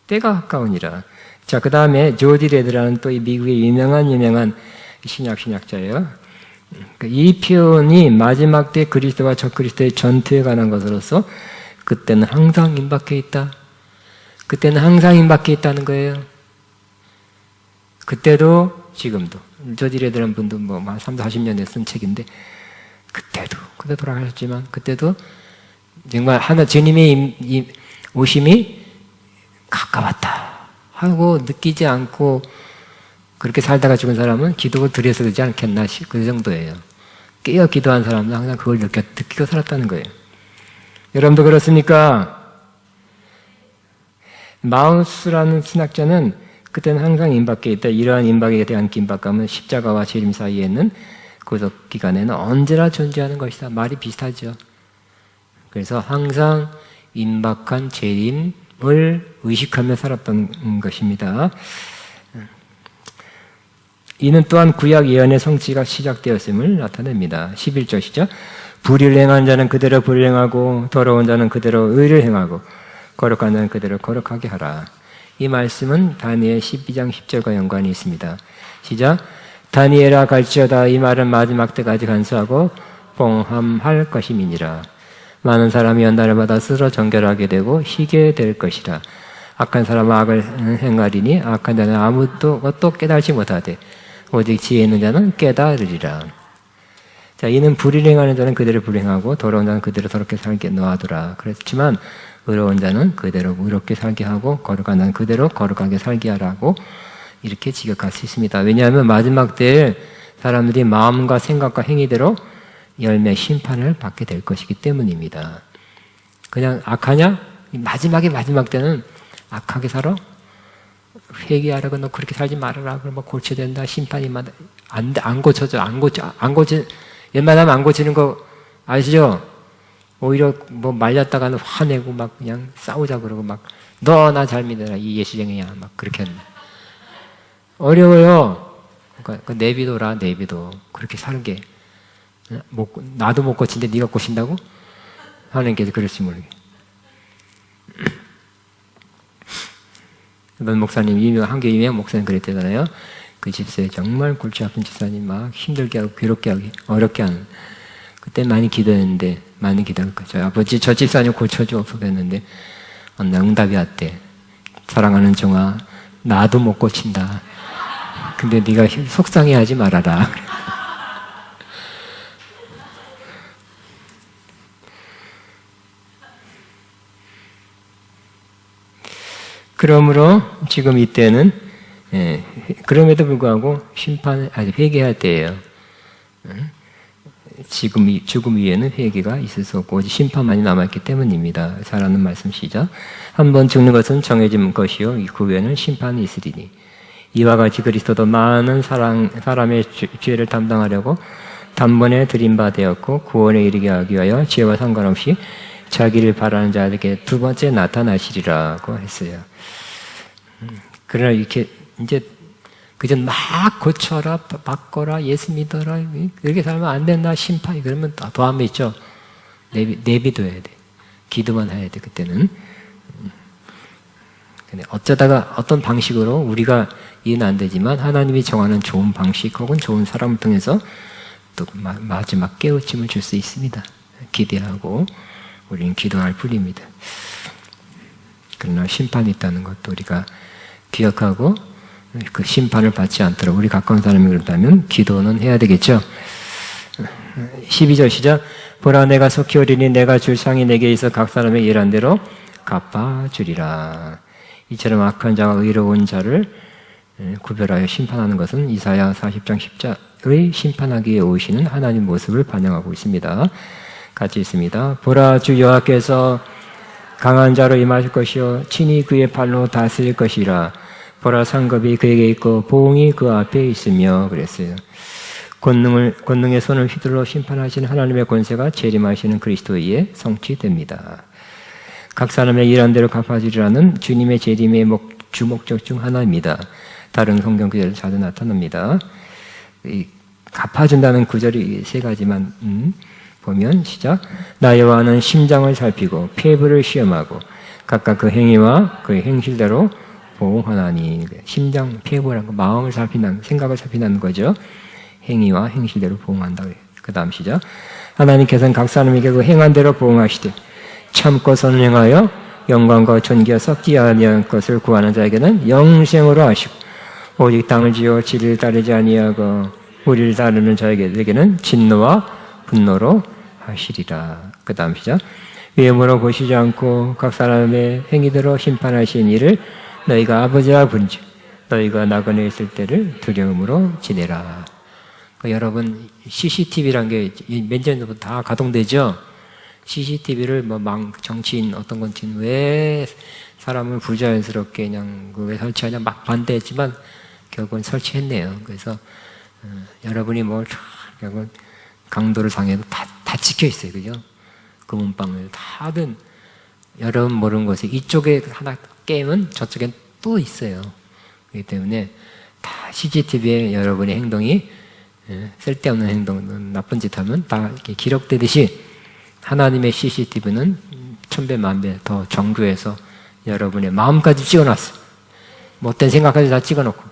Speaker 1: 때가 가까우니라. 자, 그 다음에 조지 레드라는 또 이 미국의 유명한 신약자예요. 이 표현이 마지막 때 그리스도와 적그리스도의 전투에 관한 것으로서 그때는 항상 임박해 있다. 그때는 항상 임박해 있다는 거예요. 그때도 지금도. 조지 레드라는 분도 한 30, 40년에 쓴 책인데 그때 돌아가셨지만 그때도 정말 주님의 오심이 가까웠다 하고 느끼지 않고 그렇게 살다가 죽은 사람은 기도를 드려서 그러지 않겠나 그 정도예요. 깨어 기도한 사람은 항상 그걸 느끼고 살았다는 거예요. 여러분도 그렇습니까? 마우스라는 신학자는 그때는 항상 임박해 있다. 이러한 임박에 대한 긴박감은 십자가와 재림 사이에 있는 구속 기간에는 언제나 존재하는 것이다. 말이 비슷하죠. 그래서 항상 임박한 재림을 의식하며 살았던 것입니다. 이는 또한 구약 예언의 성취가 시작되었음을 나타냅니다. 11절 시작. 불의를 행한 자는 그대로 불의를 행하고 더러운 자는 그대로 의를 행하고 거룩한 자는 그대로 거룩하게 하라. 이 말씀은 다니엘 12장 10절과 연관이 있습니다. 시작. 다니엘아 갈지어다 이 말은 마지막 때까지 간수하고 봉함할 것임이니라. 많은 사람이 연단을 받아 스스로 정결하게 되고 희게 될 것이라. 악한 사람은 악을 행하리니 악한 자는 아무것도 깨달지 못하되 오직 지혜 있는 자는 깨달으리라. 자, 이는 불의를 행하는 자는 그대로 불행하고 더러운 자는 그대로 더럽게 살게 놓아두라. 그렇지만 의로운 자는 그대로 의롭게 살게 하고 거룩한 자는 그대로 거룩하게 살게 하라고 이렇게 지적할 수 있습니다. 왜냐하면 마지막 때에 사람들이 마음과 생각과 행위대로 열매 심판을 받게 될 것이기 때문입니다. 그냥 악하냐? 마지막 때는 악하게 살아? 회개하라고 너 그렇게 살지 말아라. 그러면 고쳐야 된다. 심판이 안 고쳐져. 웬만하면 안 고치는 거 아시죠? 오히려 말렸다가는 화내고 막 그냥 싸우자 그러고 막 너 나 잘 믿어라 이 예시쟁이야 막 그렇게 하는. 어려워요. 그러니까 내비둬라. 그렇게 사는 게 나도 못 고친데 네가 고친다고? 하나님께서 그럴지 모르게. 이번 목사님, 한교 유명 목사님 그랬잖아요. 그 집사에 정말 골치 아픈 집사님 막 힘들게 하고 괴롭게 하고 어렵게 하는. 그때 많이 기도했는데 많이 기도했고 저 아버지 저 집사님 고쳐줘 그랬는데 응답이 왔대. 사랑하는 종아 나도 못 고친다. 근데 네가 속상해하지 말아라. 그러므로 지금 이때는 그럼에도 불구하고 회개할 때예요. 지금 죽음 위에는 회개가 있을 수 없고 오직 심판만이 남았기 때문입니다. 잘하는 말씀 시작. 한번 죽는 것은 정해진 것이요 그 후에는 심판이 있으리니 이와 같이 그리스도도 많은 사람의 죄를 담당하려고 단번에 들임받았고 구원에 이르게 하기 위하여 죄와 상관없이 자기를 바라는 자에게 두 번째 나타나시리라고 했어요. 그러나 이렇게 이제 그전 막 고쳐라, 바꿔라, 예수 믿어라 이렇게 살면 안 된다 심판이 그러면 더 하면 있죠. 내비둬야 돼. 기도만 해야 돼 그때는. 근데 어쩌다가 어떤 방식으로 우리가 이해는 안 되지만 하나님이 정하는 좋은 방식 혹은 좋은 사람을 통해서 또 마지막 깨우침을 줄 수 있습니다. 기대하고 우리는 기도할 뿐입니다. 그러나 심판이 있다는 것도 우리가 기억하고 그 심판을 받지 않도록 우리 가까운 사람이 그렇다면 기도는 해야 되겠죠. 12절 시작. 보라 내가 속히 오리니 내가 줄 상이 내게 있어 각 사람의 일한 대로 갚아주리라. 이처럼 악한 자와 의로운 자를 구별하여 심판하는 것은 이사야 40장 10절의 심판하기 위해 오시는 하나님 모습을 반영하고 있습니다. 같이 있습니다. 보라 주 여호와께서 강한 자로 임하실 것이요 친히 그의 발로 다스릴 것이라. 보라 상급이 그에게 있고 보응이 그 앞에 있으며 그랬어요. 권능의 손을 휘둘러 심판하시는 하나님의 권세가 재림하시는 그리스도에 의해 성취됩니다. 각 사람의 일한 대로 갚아주리라는 주님의 재림의 주목적 중 하나입니다. 다른 성경 구절에 자주 나타납니다. 갚아준다는 구절이 세 가지만 보면 시작. 나 여호와는 심장을 살피고 폐부를 시험하고 각각 그 행위와 그의 행실대로 보응하나니. 심장, 폐부라는 거 마음을 살피는, 생각을 살피는 거죠. 행위와 행실대로 보응한다. 그 다음 시작. 하나님께서는 각 사람에게 그 행한 대로 보응하시되 참고 선행하여 영광과 존귀와 썩지 아니한 것을 구하는 자에게는 영생으로 하시고 오직 땅을 지어 진리를 따르지 아니하고 우리를 따르는 자에게는 진노와 분노로 하시리라. 그 다음 시작. 외모로 보시지 않고 각 사람의 행위대로 심판하신 이를 너희가 아버지라 부른즉 너희가 나그네 있을 때를 두려움으로 지내라. 여러분 CCTV란 게 몇 년 전부터 다 가동되죠. CCTV를 정치인 어떤 건지는 왜 사람을 부자연스럽게 그냥 왜 설치하냐 막 반대했지만 결국은 설치했네요. 그래서 여러분이 결국 강도를 당해도 다 찍혀 있어요, 그죠? 금은방을 다든 여러분 모르는 것이 이쪽에 하나 깨면 저쪽엔 또 있어요. 그렇기 때문에 다 CCTV에 여러분의 행동이 쓸데없는 행동, 나쁜 짓 하면 다 이렇게 기록되듯이 하나님의 CCTV는 천배 만배 더 정교해서 여러분의 마음까지 찍어놨어요. 못된 생각까지 다 찍어놓고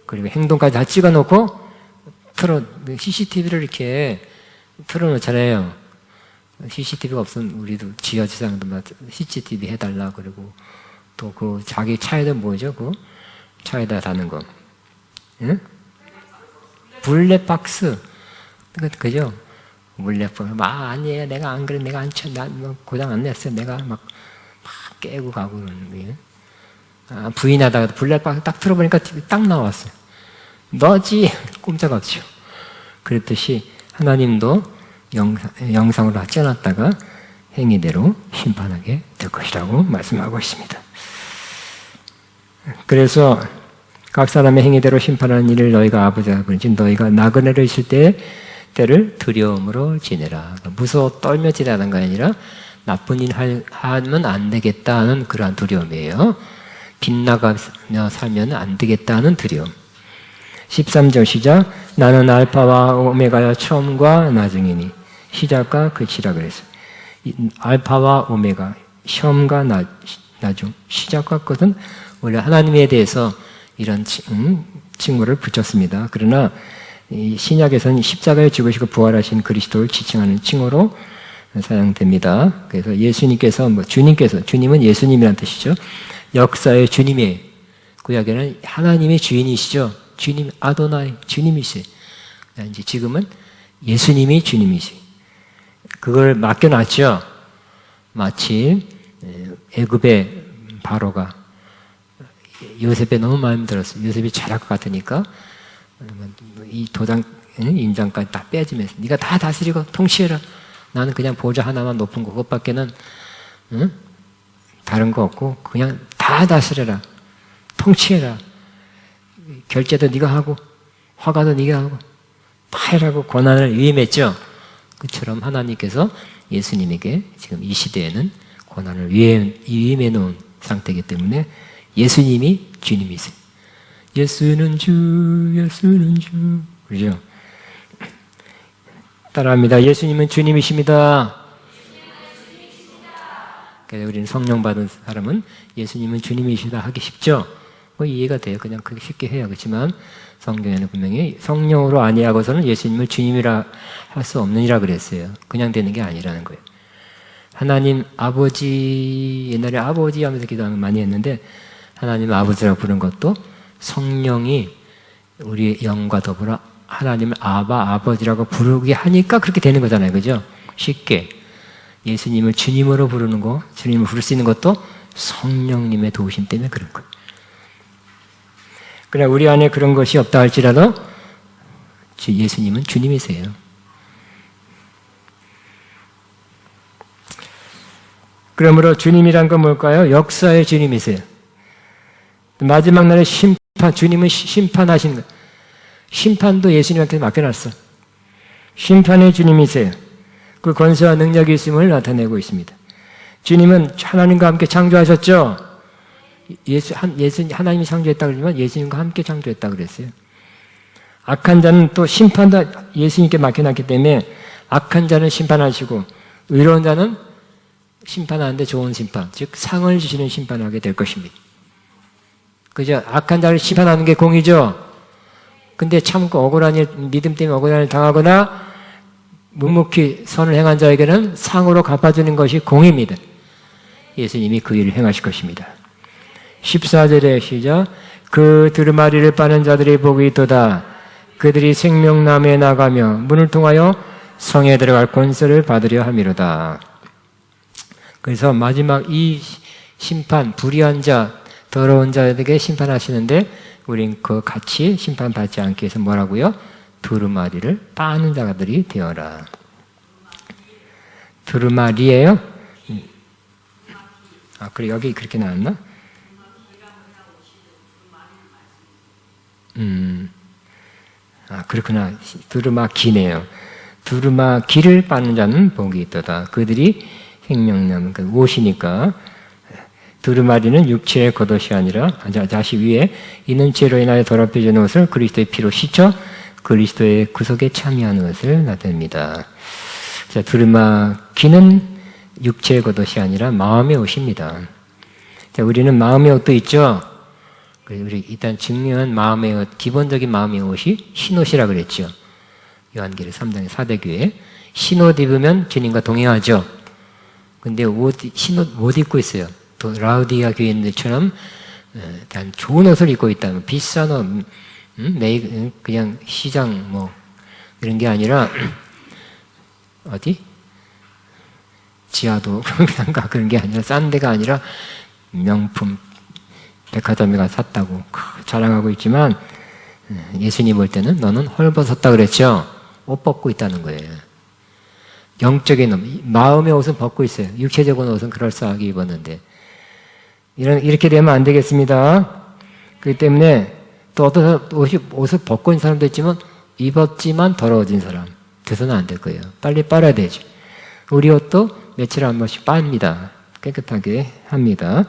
Speaker 1: 그리고 행동까지 다 찍어놓고 CCTV를 이렇게 틀어놓잖아요. CCTV가 없으면 우리도 지하지상도 CCTV 해달라. 그리고 또 그 자기 차에다 뭐죠? 그 차에다 다는 거. 응? 블랙박스. 그죠? 블랙박스. 아니에요. 내가 안 그래. 내가 안 쳐. 나 고장 안 냈어요. 내가 막 깨고 가고 그러는 거예요. 부인하다가 블랙박스 딱 틀어보니까 TV 딱 나왔어요. 너지? 꼼짝없죠. 그랬듯이 하나님도 영상으로 쪄놨다가 행위대로 심판하게 될 것이라고 말씀하고 있습니다. 그래서 각 사람의 행위대로 심판하는 일을 너희가 아버지가 부른지 너희가 나그네로 있을 때를 두려움으로 지내라. 무서워 떨며 지내는 게 아니라 나쁜 일 하면 안 되겠다는 그러한 두려움이에요. 빗나가며 살면 안 되겠다는 두려움. 13절 시작. 나는 알파와 오메가야 처음과 나중이니 시작과 끝이라 그랬어요. 알파와 오메가, 처음과 나중, 시작과 끝은 원래 하나님에 대해서 이런 칭호를 붙였습니다. 그러나 이 신약에서는 십자가에 죽으시고 부활하신 그리스도를 지칭하는 칭호로 사용됩니다. 그래서 예수님께서 주님은 예수님이라는 뜻이죠. 역사의 주님이에요. 구약에는 하나님의 주인이시죠. 주님 아도나이 주님이세요. 이제 지금은 예수님이 주님이세요. 그걸 맡겨놨죠. 마치 애굽의 바로가 요셉에 너무 마음에 들었어요. 요셉이 잘할 것 같으니까 이 도장 인장까지 다 빼주면서 네가 다 다스리고 통치해라. 나는 그냥 보좌 하나만 높은 거 그것밖에는 다른 거 없고 그냥 다 다스려라. 통치해라. 결제도 네가 하고 화가도 네가 하고 다 해라고 권한을 위임했죠. 그처럼 하나님께서 예수님에게 지금 이 시대에는 권한을 위임해 놓은 상태이기 때문에 예수님이 주님이세요. 예수는 주, 예수는 주. 그죠? 따라합니다. 예수님은 주님이십니다. 그래서 우리는 성령 받은 사람은 예수님은 주님이시다 하기 쉽죠? 이해가 돼요. 그냥 그렇게 쉽게 해요. 그렇지만 성경에는 분명히 성령으로 아니하고서는 예수님을 주님이라 할 수 없느니라 그랬어요. 그냥 되는 게 아니라는 거예요. 하나님 아버지, 옛날에 아버지 하면서 기도하면 많이 했는데 하나님 아버지라고 부른 것도 성령이 우리 영과 더불어 하나님을 아버지라고 부르게 하니까 그렇게 되는 거잖아요. 그죠? 쉽게 예수님을 주님으로 부르는 거, 주님을 부를 수 있는 것도 성령님의 도우심 때문에 그런 거예요. 그러나 우리 안에 그런 것이 없다 할지라도 예수님은 주님이세요. 그러므로 주님이란 건 뭘까요? 역사의 주님이세요. 마지막 날에 주님은 심판하시는 거예요. 심판도 예수님한테 맡겨놨어. 심판의 주님이세요. 그 권세와 능력이 있음을 나타내고 있습니다. 주님은 하나님과 함께 창조하셨죠? 하나님이 창조했다고 그러지만 예수님과 함께 창조했다고 그랬어요. 악한 자는 또 심판도 예수님께 맡겨놨기 때문에 악한 자는 심판하시고 의로운 자는 심판하는데 좋은 심판, 즉 상을 주시는 심판을 하게 될 것입니다. 그죠? 악한 자를 심판하는 게 공이죠? 근데 참고 억울한 일, 믿음 때문에 억울한 일 당하거나 묵묵히 선을 행한 자에게는 상으로 갚아주는 것이 공입니다. 예수님이 그 일을 행하실 것입니다. 14절에 시작. 그 두루마리를 빠는 자들이 복이 있도다. 그들이 생명나무에 나가며 문을 통하여 성에 들어갈 권세를 받으려 함이로다. 그래서 마지막 이 심판, 불의한 자, 더러운 자에게 심판하시는데 우린 그 같이 심판받지 않기 위해서 뭐라고요? 두루마리를 빠는 자들이 되어라. 두루마리예요? 그래 여기 그렇게 나왔나? 그렇구나. 두루마기네요. 두루마기를 빠는 자는 복이 있도다. 그들이 생명나무, 그러니까 옷이니까 두루마리는 육체의 겉옷이 아니라 다시 위에 이는 죄로 인하여 더럽혀진 옷을 그리스도의 피로 씻어 그리스도의 구속에 참여하는 것을 나타냅니다. 자, 두루마기는 육체의 겉옷이 아니라 마음의 옷입니다. 자, 우리는 마음의 옷도 있죠. 우리 일단 중요한 마음의 옷, 기본적인 마음의 옷이 흰옷이라 그랬죠. 요한계시록 3장의 사대교회 흰옷 입으면 주님과 동행하죠. 근데 흰옷 못 입고 있어요. 또 라우디아 교인들처럼 좋은 옷을 입고 있다면 비싼 옷, 그냥 시장 뭐 이런 게 아니라 어디 지하도 그런 게 아니라 싼 데가 아니라 명품 백화점에 가서 샀다고 자랑하고 있지만 예수님 볼 때는 너는 헐벗었다 그랬죠. 옷 벗고 있다는 거예요. 영적인 옷, 마음의 옷은 벗고 있어요. 육체적인 옷은 그럴싸하게 입었는데 이렇게 되면 안 되겠습니다. 그렇기 때문에 또 어떤 옷을 벗고 있는 사람도 있지만 입었지만 더러워진 사람 돼서는 안 될 거예요. 빨리 빨아야 되죠. 우리 옷도 며칠에 한 번씩 빱니다. 깨끗하게 합니다.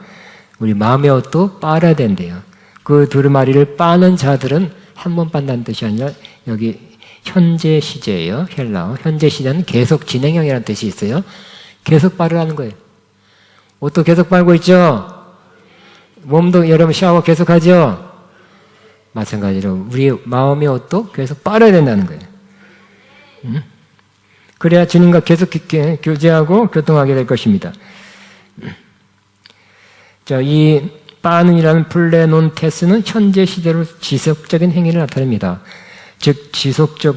Speaker 1: 우리 마음의 옷도 빨아야 된대요. 그 두루마리를 빠는 자들은 한 번 빤다는 뜻이 아니라 여기 현재 시제예요. 헬라어. 현재 시제는 계속 진행형이라는 뜻이 있어요. 계속 빨으라는 거예요. 옷도 계속 빨고 있죠? 몸도 여러분 샤워 계속 하죠? 마찬가지로 우리 마음의 옷도 계속 빨아야 된다는 거예요. 그래야 주님과 계속 깊게 교제하고 교통하게 될 것입니다. 자, 이 빠는이라는 플레논테스는 현재 시대로 지속적인 행위를 나타냅니다. 즉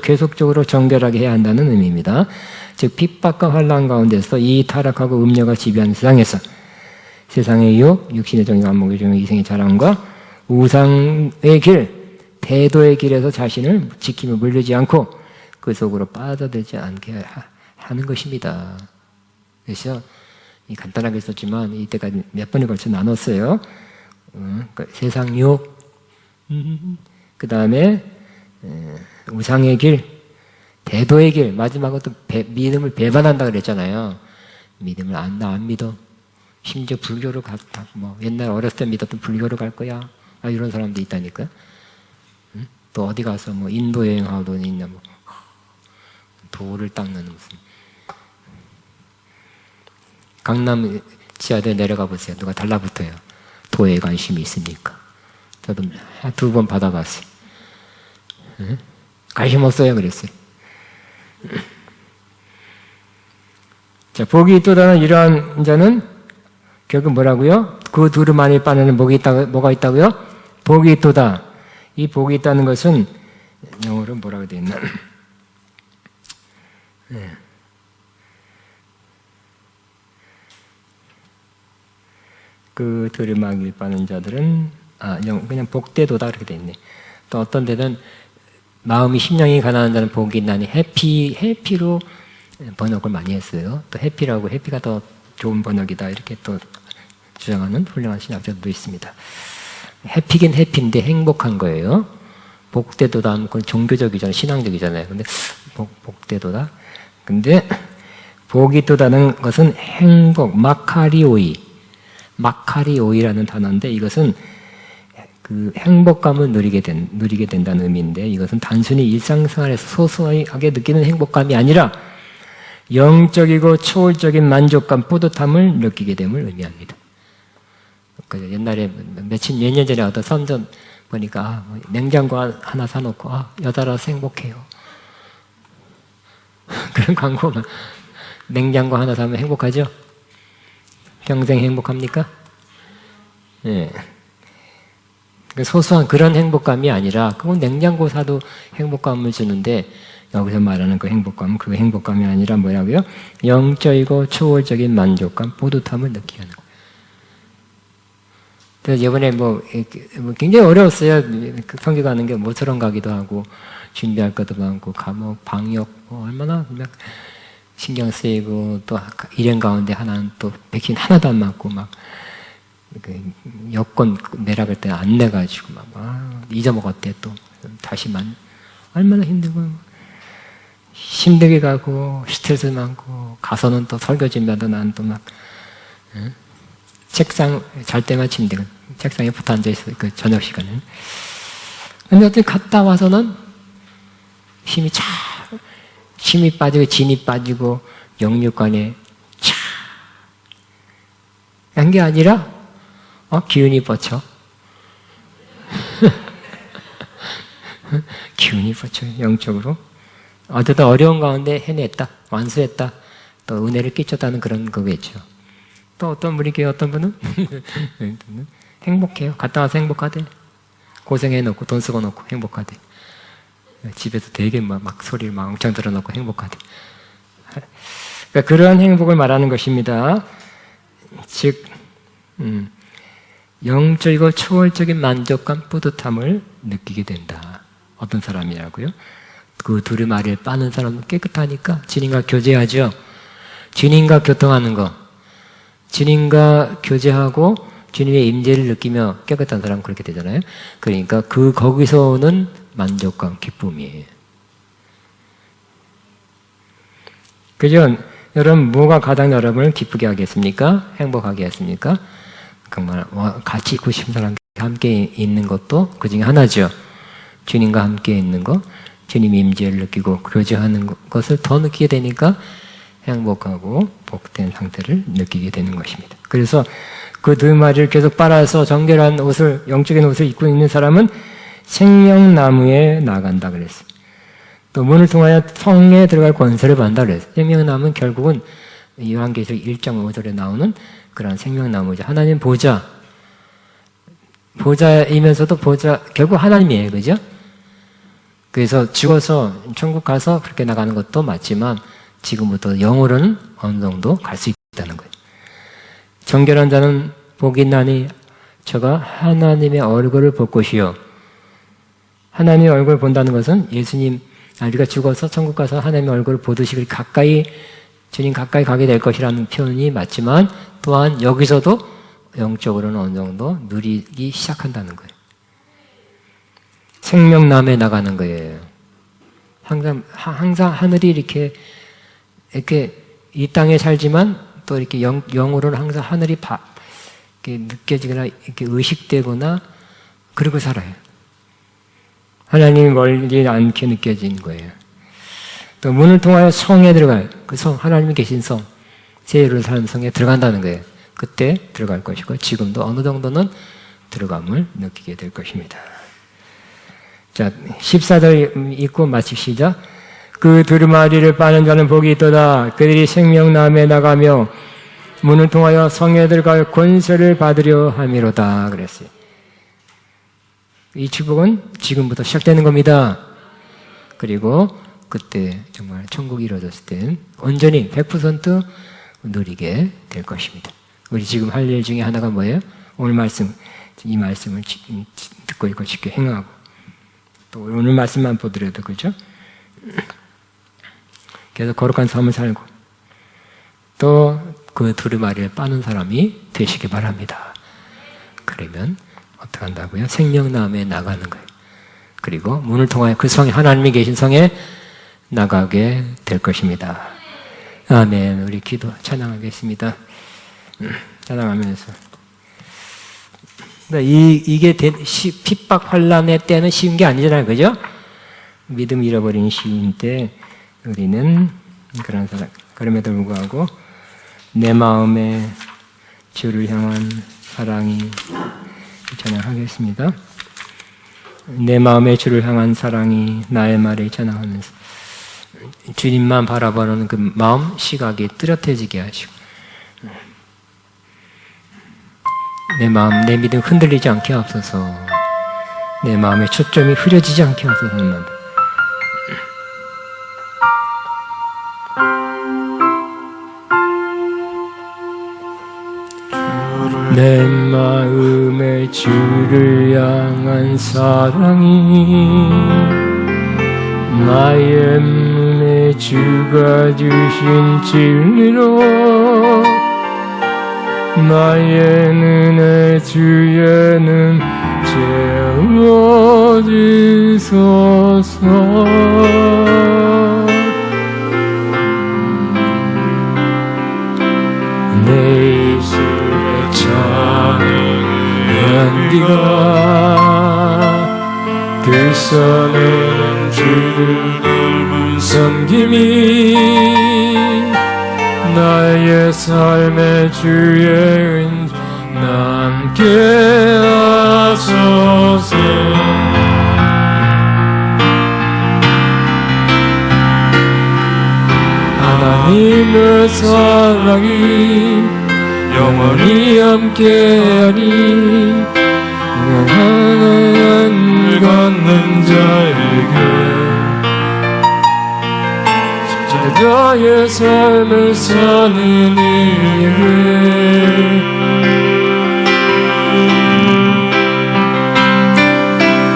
Speaker 1: 계속적으로 정결하게 해야 한다는 의미입니다. 즉 핍박과 환난 가운데서 이 타락하고 음녀가 지배하는 세상에서 세상의 유혹, 육신의 정욕, 안목의 정욕, 이생의 자랑과 우상의 길, 대도의 길에서 자신을 지키며 물리지 않고 그 속으로 빠져들지 않게 하는 것입니다. 그래서 간단하게 썼지만 이때까지 몇 번에 걸쳐 나눴어요. 그러니까 세상 유혹, 그 다음에 우상의 길, 대도의 길, 마지막은 또 믿음을 배반한다 그랬잖아요. 믿음을 안 믿어. 심지어 불교로 갔다. 뭐 옛날 어렸을 때 믿었던 불교로 갈 거야. 이런 사람도 있다니까. 또 어디 가서 뭐 인도 여행하더니 있냐 뭐 돌을 닦는 무슨 강남 지하대 내려가 보세요. 누가 달라붙어요. 도에 관심이 있으니까. 저도 2번 받아봤어요. 관심 없어요 그랬어요. 자, 복이 있도다는 이러한 자는 결국 뭐라고요? 그 두루마리 빠는 뭐가 있다고요? 복이 있도다. 이 복이 있다는 것은 영어로 뭐라고 되어 있나? 그 두루마기를 빠는 자들은 그냥 복되도다 그렇게 돼 있네. 또 어떤 데는 마음이 심령이 가난한 자는 복이 있나니 해피로 번역을 많이 했어요. 또 해피라고 해피가 더 좋은 번역이다 이렇게 또 주장하는 훌륭한 신학자들도 있습니다. 해피긴 해피인데 행복한 거예요. 복되도다 하면 그건 종교적이잖아요. 신앙적이잖아요. 근데 복되도다. 근데 복이 도다는 것은 행복, 마카리오이라는 단어인데 이것은 그 행복감을 누리게 된다는 의미인데 이것은 단순히 일상생활에서 소소하게 느끼는 행복감이 아니라 영적이고 초월적인 만족감, 뿌듯함을 느끼게 됨을 의미합니다. 옛날에 몇 년 전에 어떤 선전 보니까 냉장고 하나 사놓고 여자라서 행복해요. 그런 광고만 냉장고 하나 사면 행복하죠? 평생 행복합니까? 예. 소소한 그런 행복감이 아니라 그건 냉장고 사도 행복감을 주는데 여기서 말하는 그 행복감이 아니라 뭐라고요? 영적이고 초월적인 만족감, 뿌듯함을 느끼게 하는 거예요. 그래서 이번에 굉장히 어려웠어요. 성교 가는 게 모처럼 가기도 하고 준비할 것도 많고 감옥, 방역 얼마나 신경 쓰이고 또 일행 가운데 하나는 또 백신 하나도 안 맞고 여권 내라고 할 때 안 내가지고 잊어먹었대 또 다시만 얼마나 힘들고 힘들게 가고 스트레스 많고 가서는 또 설교 준비하다 난 또 책상 잘 때만 침대가 책상에 붙어 앉아 있어 그 저녁 시간에. 근데 어떻게 갔다 와서는 힘이 빠지고 진이 빠지고 영육간에 한 게 아니라 기운이 뻗쳐. 기운이 뻗쳐 영적으로. 어쨌든 어려운 가운데 해냈다, 완수했다, 또 은혜를 끼쳤다는 그런 거겠죠. 또 어떤 분이 어떤 분은 행복해요. 갔다 와서 행복하대. 고생해놓고 돈 쓰고 놓고 행복하대. 집에서 되게 막 소리를 엄청 들어놓고 행복하대. 그러니까 그러한 행복을 말하는 것입니다. 즉 영적이고 초월적인 만족감, 뿌듯함을 느끼게 된다. 어떤 사람이라고요? 그 두루마리를 빠는 사람은 깨끗하니까 주님과 교제하죠. 주님과 교통하는 거. 주님과 교제하고 주님의 임재를 느끼며 깨끗한 사람은 그렇게 되잖아요. 그러니까 거기서 오는 만족감, 기쁨이에요. 그죠? 여러분, 뭐가 가장 여러분을 기쁘게 하겠습니까? 행복하게 하겠습니까? 정말 같이 있고 싶은 사람과 함께 있는 것도 그 중에 하나죠. 주님과 함께 있는 것, 주님의 임재를 느끼고 교제하는 것을 더 느끼게 되니까 행복하고 복된 상태를 느끼게 되는 것입니다. 그래서 그 두루마리를 계속 빨아서 정결한 옷을, 영적인 옷을 입고 있는 사람은 생명나무에 나간다 그랬어요. 또 문을 통하여 성에 들어갈 권세를 받는다 그랬어요. 생명나무는 결국은 요한계시록 1장 5절에 나오는 그런 생명나무죠. 하나님 보좌이면서도 결국 하나님이에요. 그죠? 그래서 죽어서 천국 가서 그렇게 나가는 것도 맞지만 지금부터 영으로는 어느 정도 갈 수 있다는 거예요. 정결한 자는 복이 있나니 저가 하나님의 얼굴을 볼 것이요. 하나님의 얼굴을 본다는 것은 예수님, 우리가 죽어서 천국 가서 하나님의 얼굴을 보듯이 주님 가까이 가게 될 것이라는 표현이 맞지만 또한 여기서도 영적으로는 어느 정도 누리기 시작한다는 거예요. 생명나무에 나가는 거예요. 항상 하늘이 이렇게 이 땅에 살지만 또 이렇게 영으로는 항상 하늘이 이렇게 느껴지거나 이렇게 의식되거나 그러고 살아요. 하나님이 멀지 않게 느껴지는 거예요. 또 문을 통하여 성에 들어가요. 그 성, 하나님이 계신 성, 새 예루살렘 성에 들어간다는 거예요. 그때 들어갈 것이고 지금도 어느 정도는 들어감을 느끼게 될 것입니다. 자, 14절 읽고 마칩시다. 그 두루마리를 빠는 자는 복이 있도다. 그들이 생명나무에 나가며 문을 통하여 성에 들어갈 권세를 받으려 함이로다 그랬어요. 이 축복은 지금부터 시작되는 겁니다. 그리고 그때 정말 천국이 이루어졌을 때 온전히 100% 누리게 될 것입니다. 우리 지금 할 일 중에 하나가 뭐예요? 오늘 말씀, 이 말씀을 듣고 있고 쉽게 행하고, 또 오늘 말씀만 보더라도, 그죠? 그래서 거룩한 삶을 살고, 또 그 두루마리를 빠는 사람이 되시기 바랍니다. 그러면 어떻게 한다고요? 생명나무에 나가는 거예요. 그리고 문을 통하여 그 성에, 하나님이 계신 성에 나가게 될 것입니다. 아멘. 우리 기도 찬양하겠습니다. 찬양하면서 이게 핍박 환난의 때는 쉬운 게 아니잖아요, 그죠? 믿음 잃어버린 시인 때 우리는 그런 사람. 그럼에도 불구하고 내 마음에 주를 향한 사랑이, 찬양하겠습니다. 내 마음에 주를 향한 사랑이 나의 말에 찬양하면서 주님만 바라보는 그 마음, 시각이 뚜렷해지게 하시고, 내 마음, 내 믿음 흔들리지 않게 하옵소서. 내 마음의 초점이 흐려지지 않게 하옵소서. 내 마음에 주를 향한 사랑이 나의 눈에 주가 주신 진리로 나의 눈에 주의 눈 채워주소서. 내 입술에 찬양하는 네가 들서내는 주를 섬김이 나의 삶의 주의 은혜 남게 하소서. 하나님의 사랑이 영원히 함께하니 하나님 걷는 자에게 십자가의 삶을 사는 이에게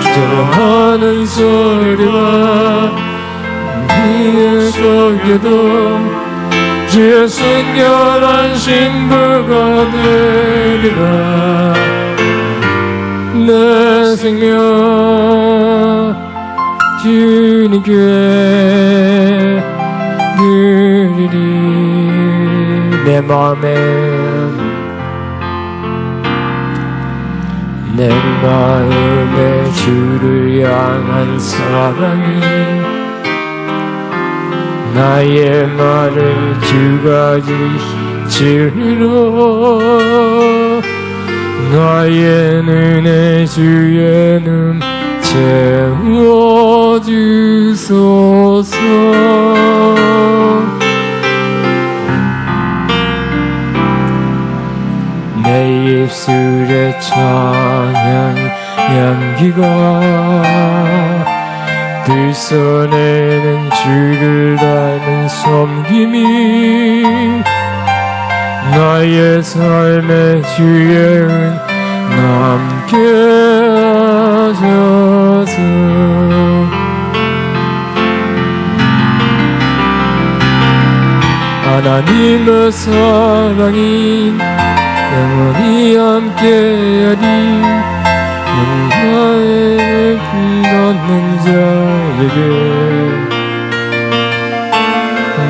Speaker 1: 주저하는 소리와 이의 속에도 주의 순결한 신부가 되리라. 내 생명 주님께 드리리. 내 마음에 주를 향한 사랑이 나의 말을 주가 주신 진리로 나의 눈에 주의 눈 채워주소서. 내 입술에 찬양 향기가 들서내는 주를 닮은 섬김이 나의 삶의 주의 은 남게 하소서. 하나님의 사랑이 영원히 함께하리. 나의 길 걷는 자에게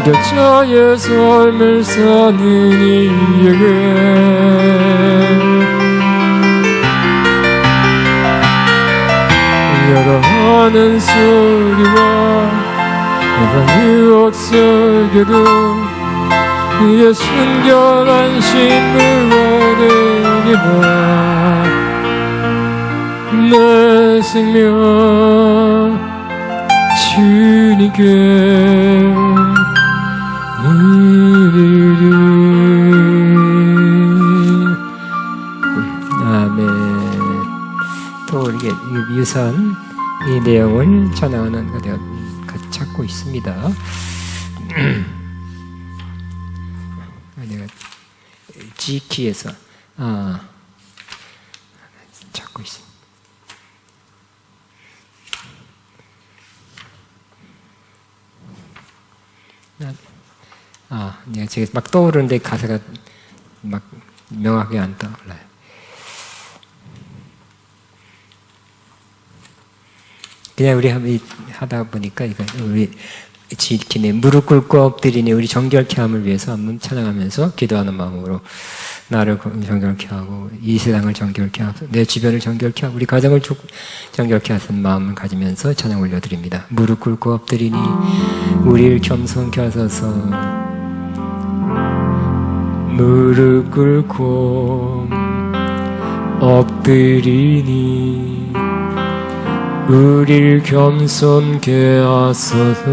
Speaker 1: 격차의 삶을 사는 이에게 여러 하는 소리와 여러 유혹 속에도 그의 순결한 신부가 되리라. 내 생명 주님께 드리리. 아멘. 또 이렇게 유사한 이 내용을 찬양하는 거 내가 같이 찾고 있습니다. 내가 G키에서 찾고 있습니다. 내가 지금 막 떠오르는데 가사가 막 명확하게 안 떠올라요. 그냥 우리 하다 보니까 우리 지키네 무릎 꿇고 엎드리니 우리 정결케 함을 위해서 한번 찬양하면서 기도하는 마음으로 나를 정결케 하고 이 세상을 정결케 하고 내 주변을 정결케 하고 우리 가정을 정결케 하는 마음을 가지면서 찬양 올려드립니다. 무릎 꿇고 엎드리니 우리를 겸손케 하소서. 무릎 꿇고 엎드리니 우리를 겸손케 하소서.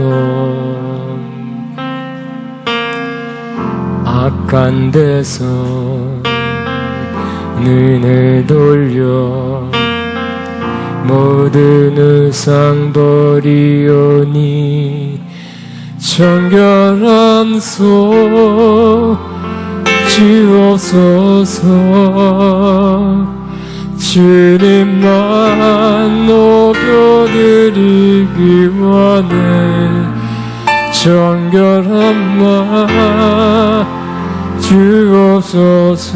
Speaker 1: 악한 데서 눈을 돌려 모든 의상 버리오니 정결한 소 주옵소서. 주님만 높여드리기 원해. 정결한 마 주옵소서.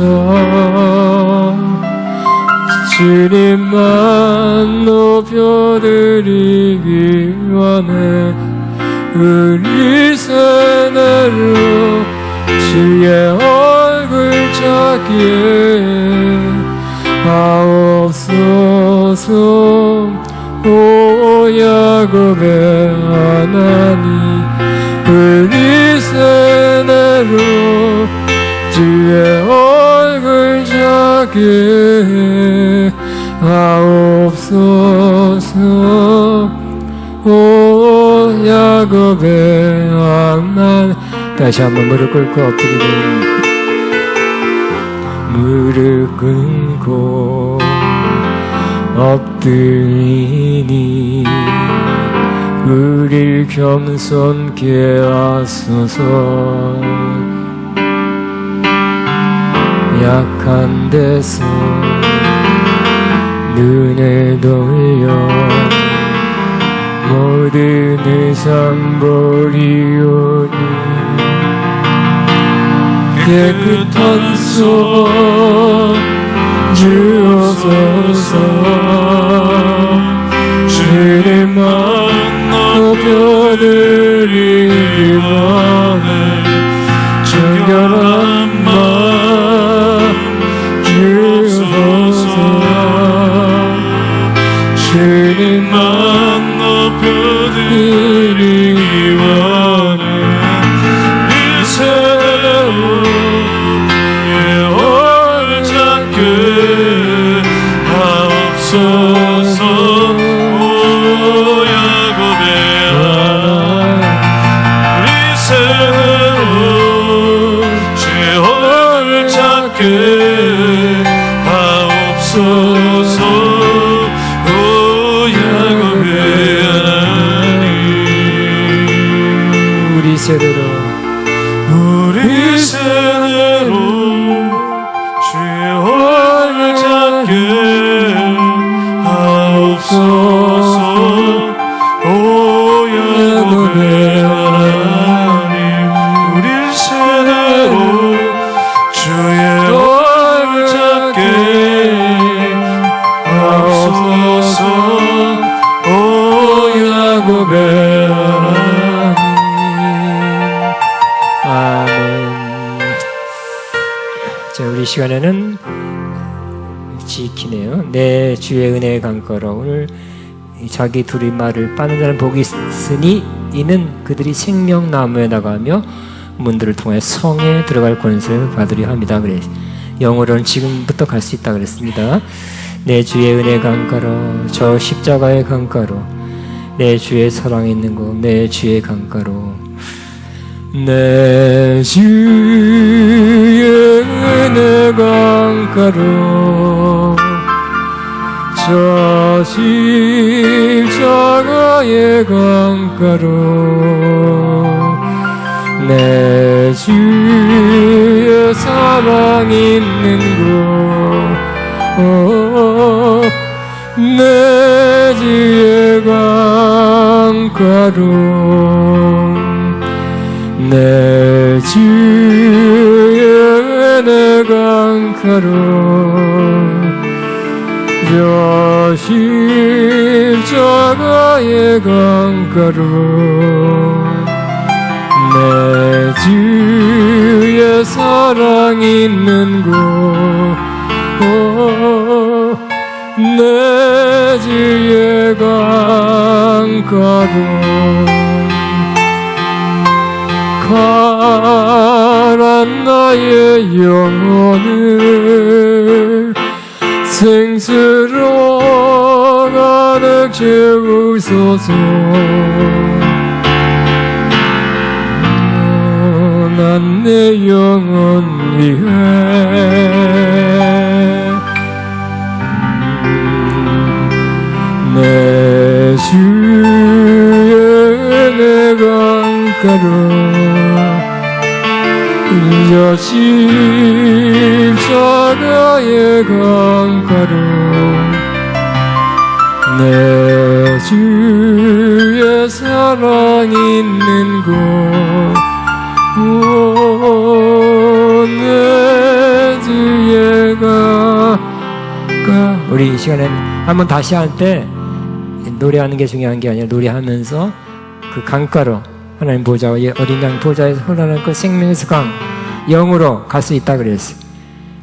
Speaker 1: 주님만 높여드리기 원해. 우리 새내로 주의 얼굴 찾기에 하옵소서. 오 야곱의 하나님 우리 새내로 주의 얼굴 찾기에 하옵소서. 오 야곱의 하나님. 다시 한번 무릎 꿇고 엎드리고 무릎 꿇고 엎드리니 우릴 겸손케 하소서. 약한 데서 눈을 돌려 모든 의상 버리오니 깨끗한 손 주옵소서. 주님만 높여드리기 원해. 정결한 마 주옵소서. 주님만 높여드리기 원해. 이 새로 하옵소서. 오 야곱의 하나님 우리 새로 주의 얼굴 찾게 하옵소서. 오 야곱의 하나님 우리 세대로 우리 세대로 주의 얼굴 찾게 하옵소서. 오 야곱의 하나님 우리 세대로 주의 얼굴 찾게 하옵소서. 오 야곱의 하나님. 아멘. 자, 우리 시간에는 지키네요. 내 주의 은혜의 강가로. 오늘 자기 둘이 말을 빠는 자는 복이 있으니 이는 그들이 생명나무에 나가며 문들을 통해 성에 들어갈 권세를 받으려 합니다. 그래 영어로는 지금부터 갈 수 있다 그랬습니다. 내 주의 은혜의 강가로, 저 십자가의 강가로, 내 주의 사랑이 있는 곳, 내 주의 강가로, 내 주의 은혜의 강가로, 저 십자가의 강가로, 내 주의 사랑 사랑 있는 곳 내 주의 강가로 내 주의 내 강가로 저 십자가의 강가로 내 주의 사랑 있는 곳 내 주의 강가로 가란 나의 영혼을 생수로 가득 채우소서 난 내 영혼 위해 내 주의 내 강가로 저 십자가의 강가로 내 주의 사랑 있는 곳 내 주의 강가 우리 이 시간에 한번 다시 할 때 노래하는 게 중요한 게 아니라 노래하면서 그 강가로 하나님 보좌와 어린 양 보좌에서 흘러나는 그 생명의 강 영으로 갈 수 있다 그랬어.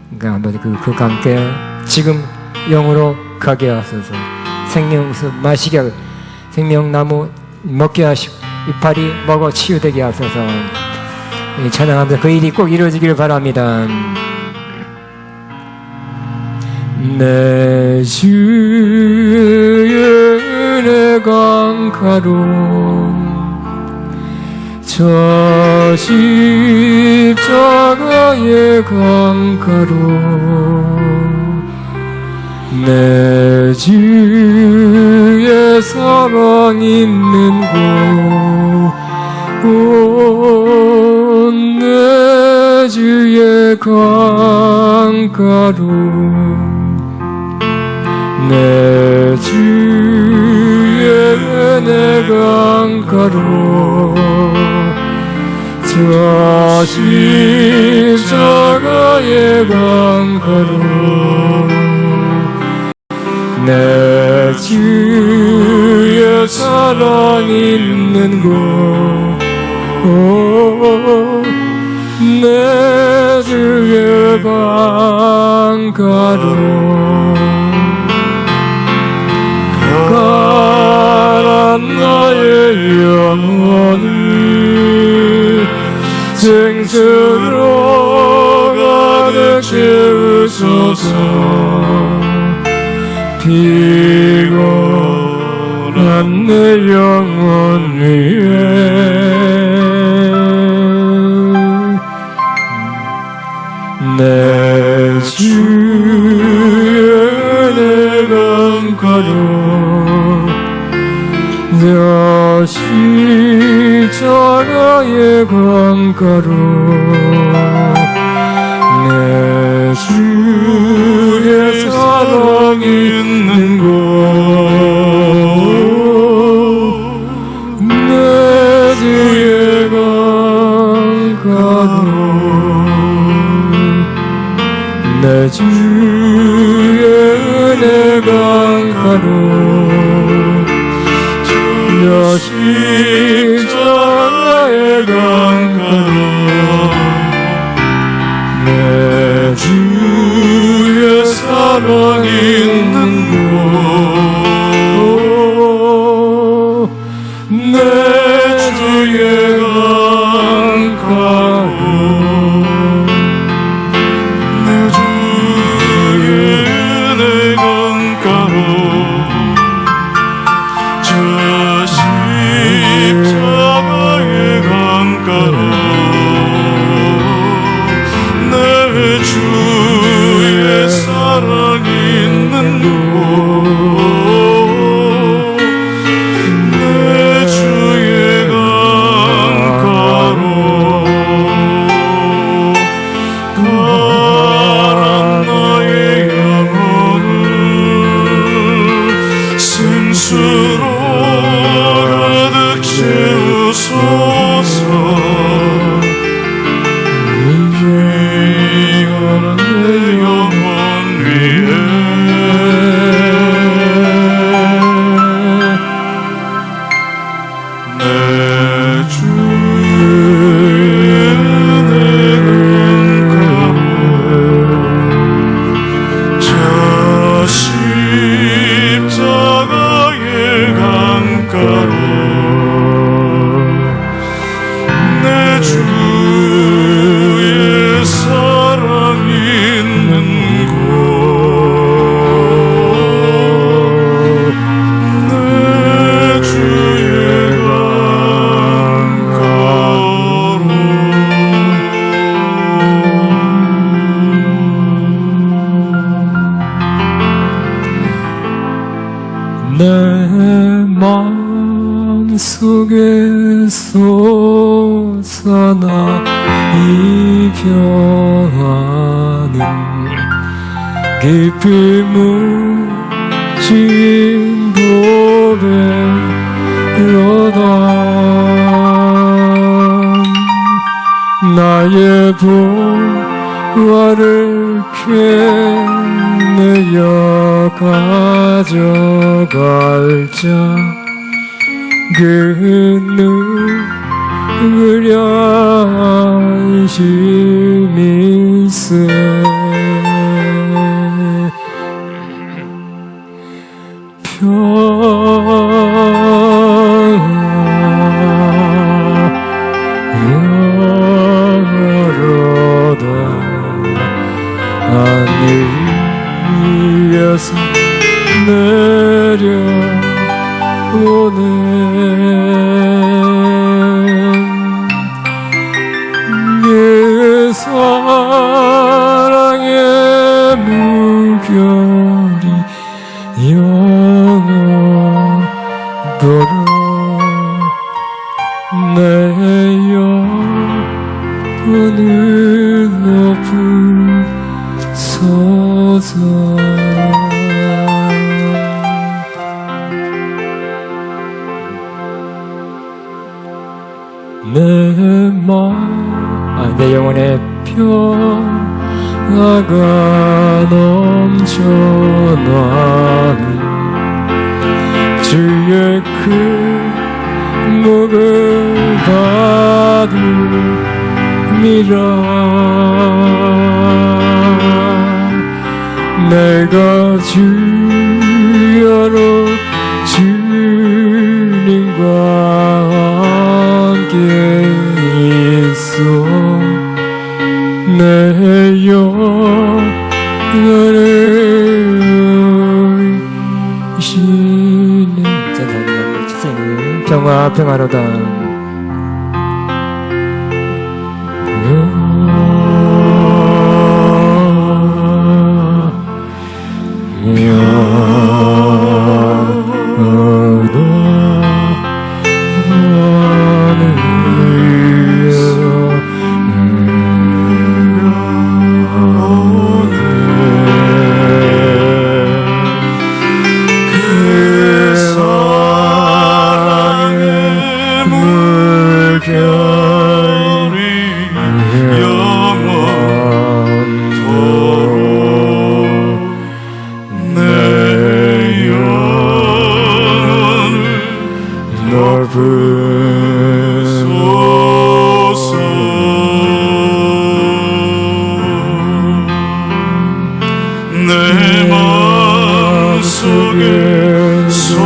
Speaker 1: 그러니까 한번 그 강가에 지금 영으로 가게 하소서. 생명수 마시게 하고 생명나무 먹게 하시고 이파리 먹어 치유되게 하소서. 찬양하면서 그 일이 꼭 이루어지기를 바랍니다. 내 주의 내 강가로 저 십자가의 강가로 내 주의 사랑 있는 곳 내 주의 강가로 내 주의 내 강가로 저 십자가의 강가로 내 주의 사랑 있는 곳 내 주의 강가로 가란 나의 영혼을 생수로 가득 채우소서 피곤한 내 영혼 위에 내 주의 내 강가로 저 십자가의 강가로 내 주의 사랑 있는 곳 내 주의 강가로 내 주의 내 강가로 저 십자가의 강가로 내 주의 사랑 있는 곳 내 주의 강가로
Speaker 2: 내
Speaker 1: 호사나 이 평화는 깊이 묻힌 보배로다. 나의 보화를 캐내어 가져갈 자 그 누구랴 안심일세. 평화로다. 하늘 위에서 내려오네. 그 사랑의 물결이 영원토록 내 영혼을 높은 서서. 내 영혼의 평화가 넘쳐나는 주의 그 목을 받음이라. 내가 주여로 주님과 함께 있어 내 영혼을 이시네. 전사님 주세요. 평화로다.
Speaker 2: 내 마음속에 솟아난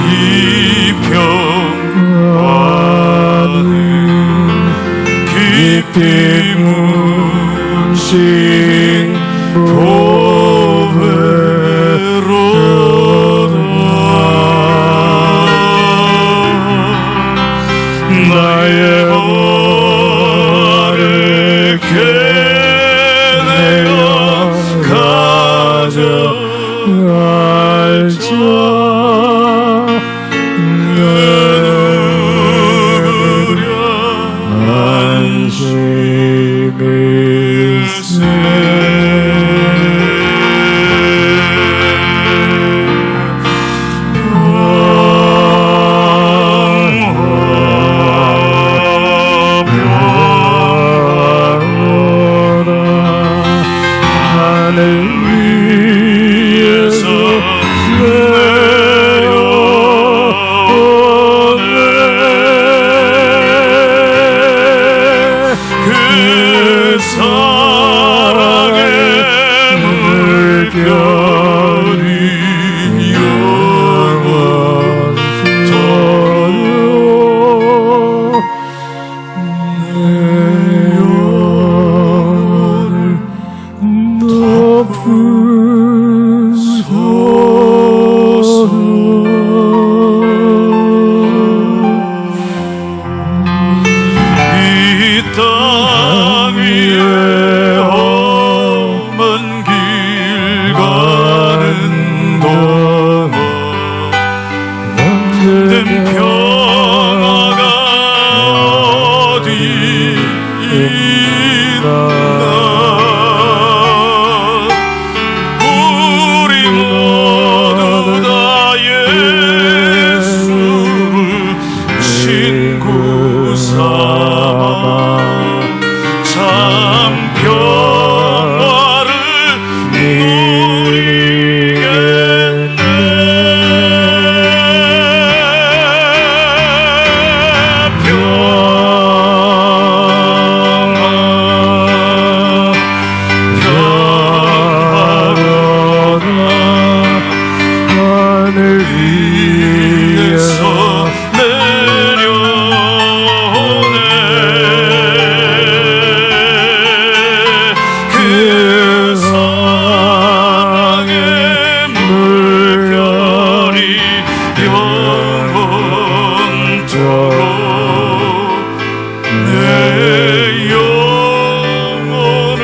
Speaker 2: 이 평화는 깊이 묻힌 보배로다. 나의 보화를 캐내어 가져갈 자 누구랴 안심일세. 하늘 위에서 내 영혼을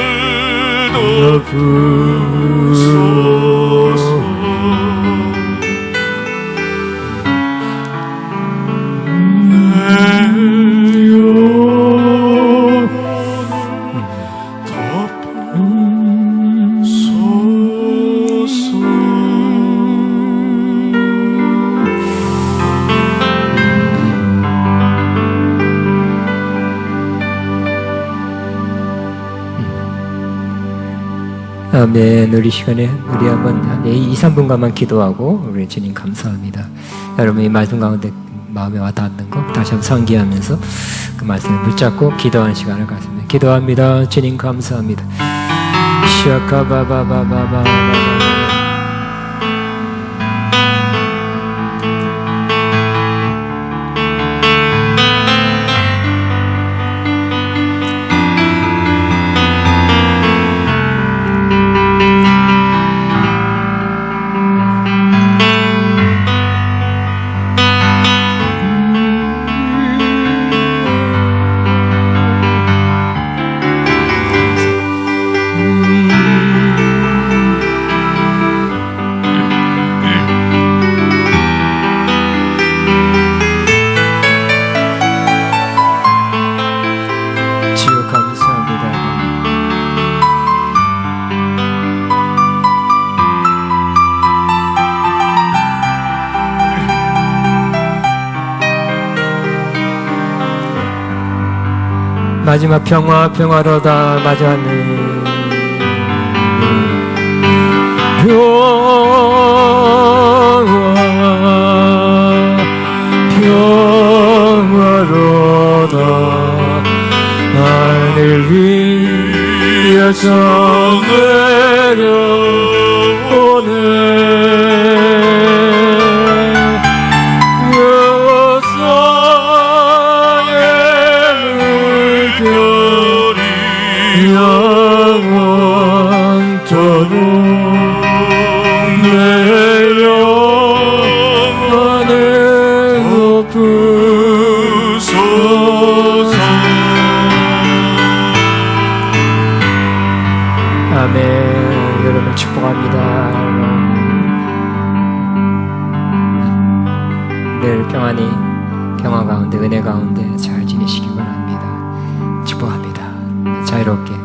Speaker 2: 덮으소서.
Speaker 1: 아멘. 우리 시간에 우리 한번 2, 3분간만 기도하고 우리 주님 감사합니다. 여러분 이 말씀 가운데 마음에 와닿는 거 다시 한번 상기하면서 그 말씀을 붙잡고 기도하는 시간을 갖습니다. 기도합니다. 주님 감사합니다. 시아카바바바바바바 주여 감사합니다. 마지막 평화로다 맞이하는 평화로다 하늘 위에서 내려오네 여사의 물결이 영원토록 내려오는 높으소서. 아멘. 여러분 축복합니다. 늘 평안히 평화 가운데 은혜 가운데 잘 지내시기 바랍니다. 축복합니다. 자유롭게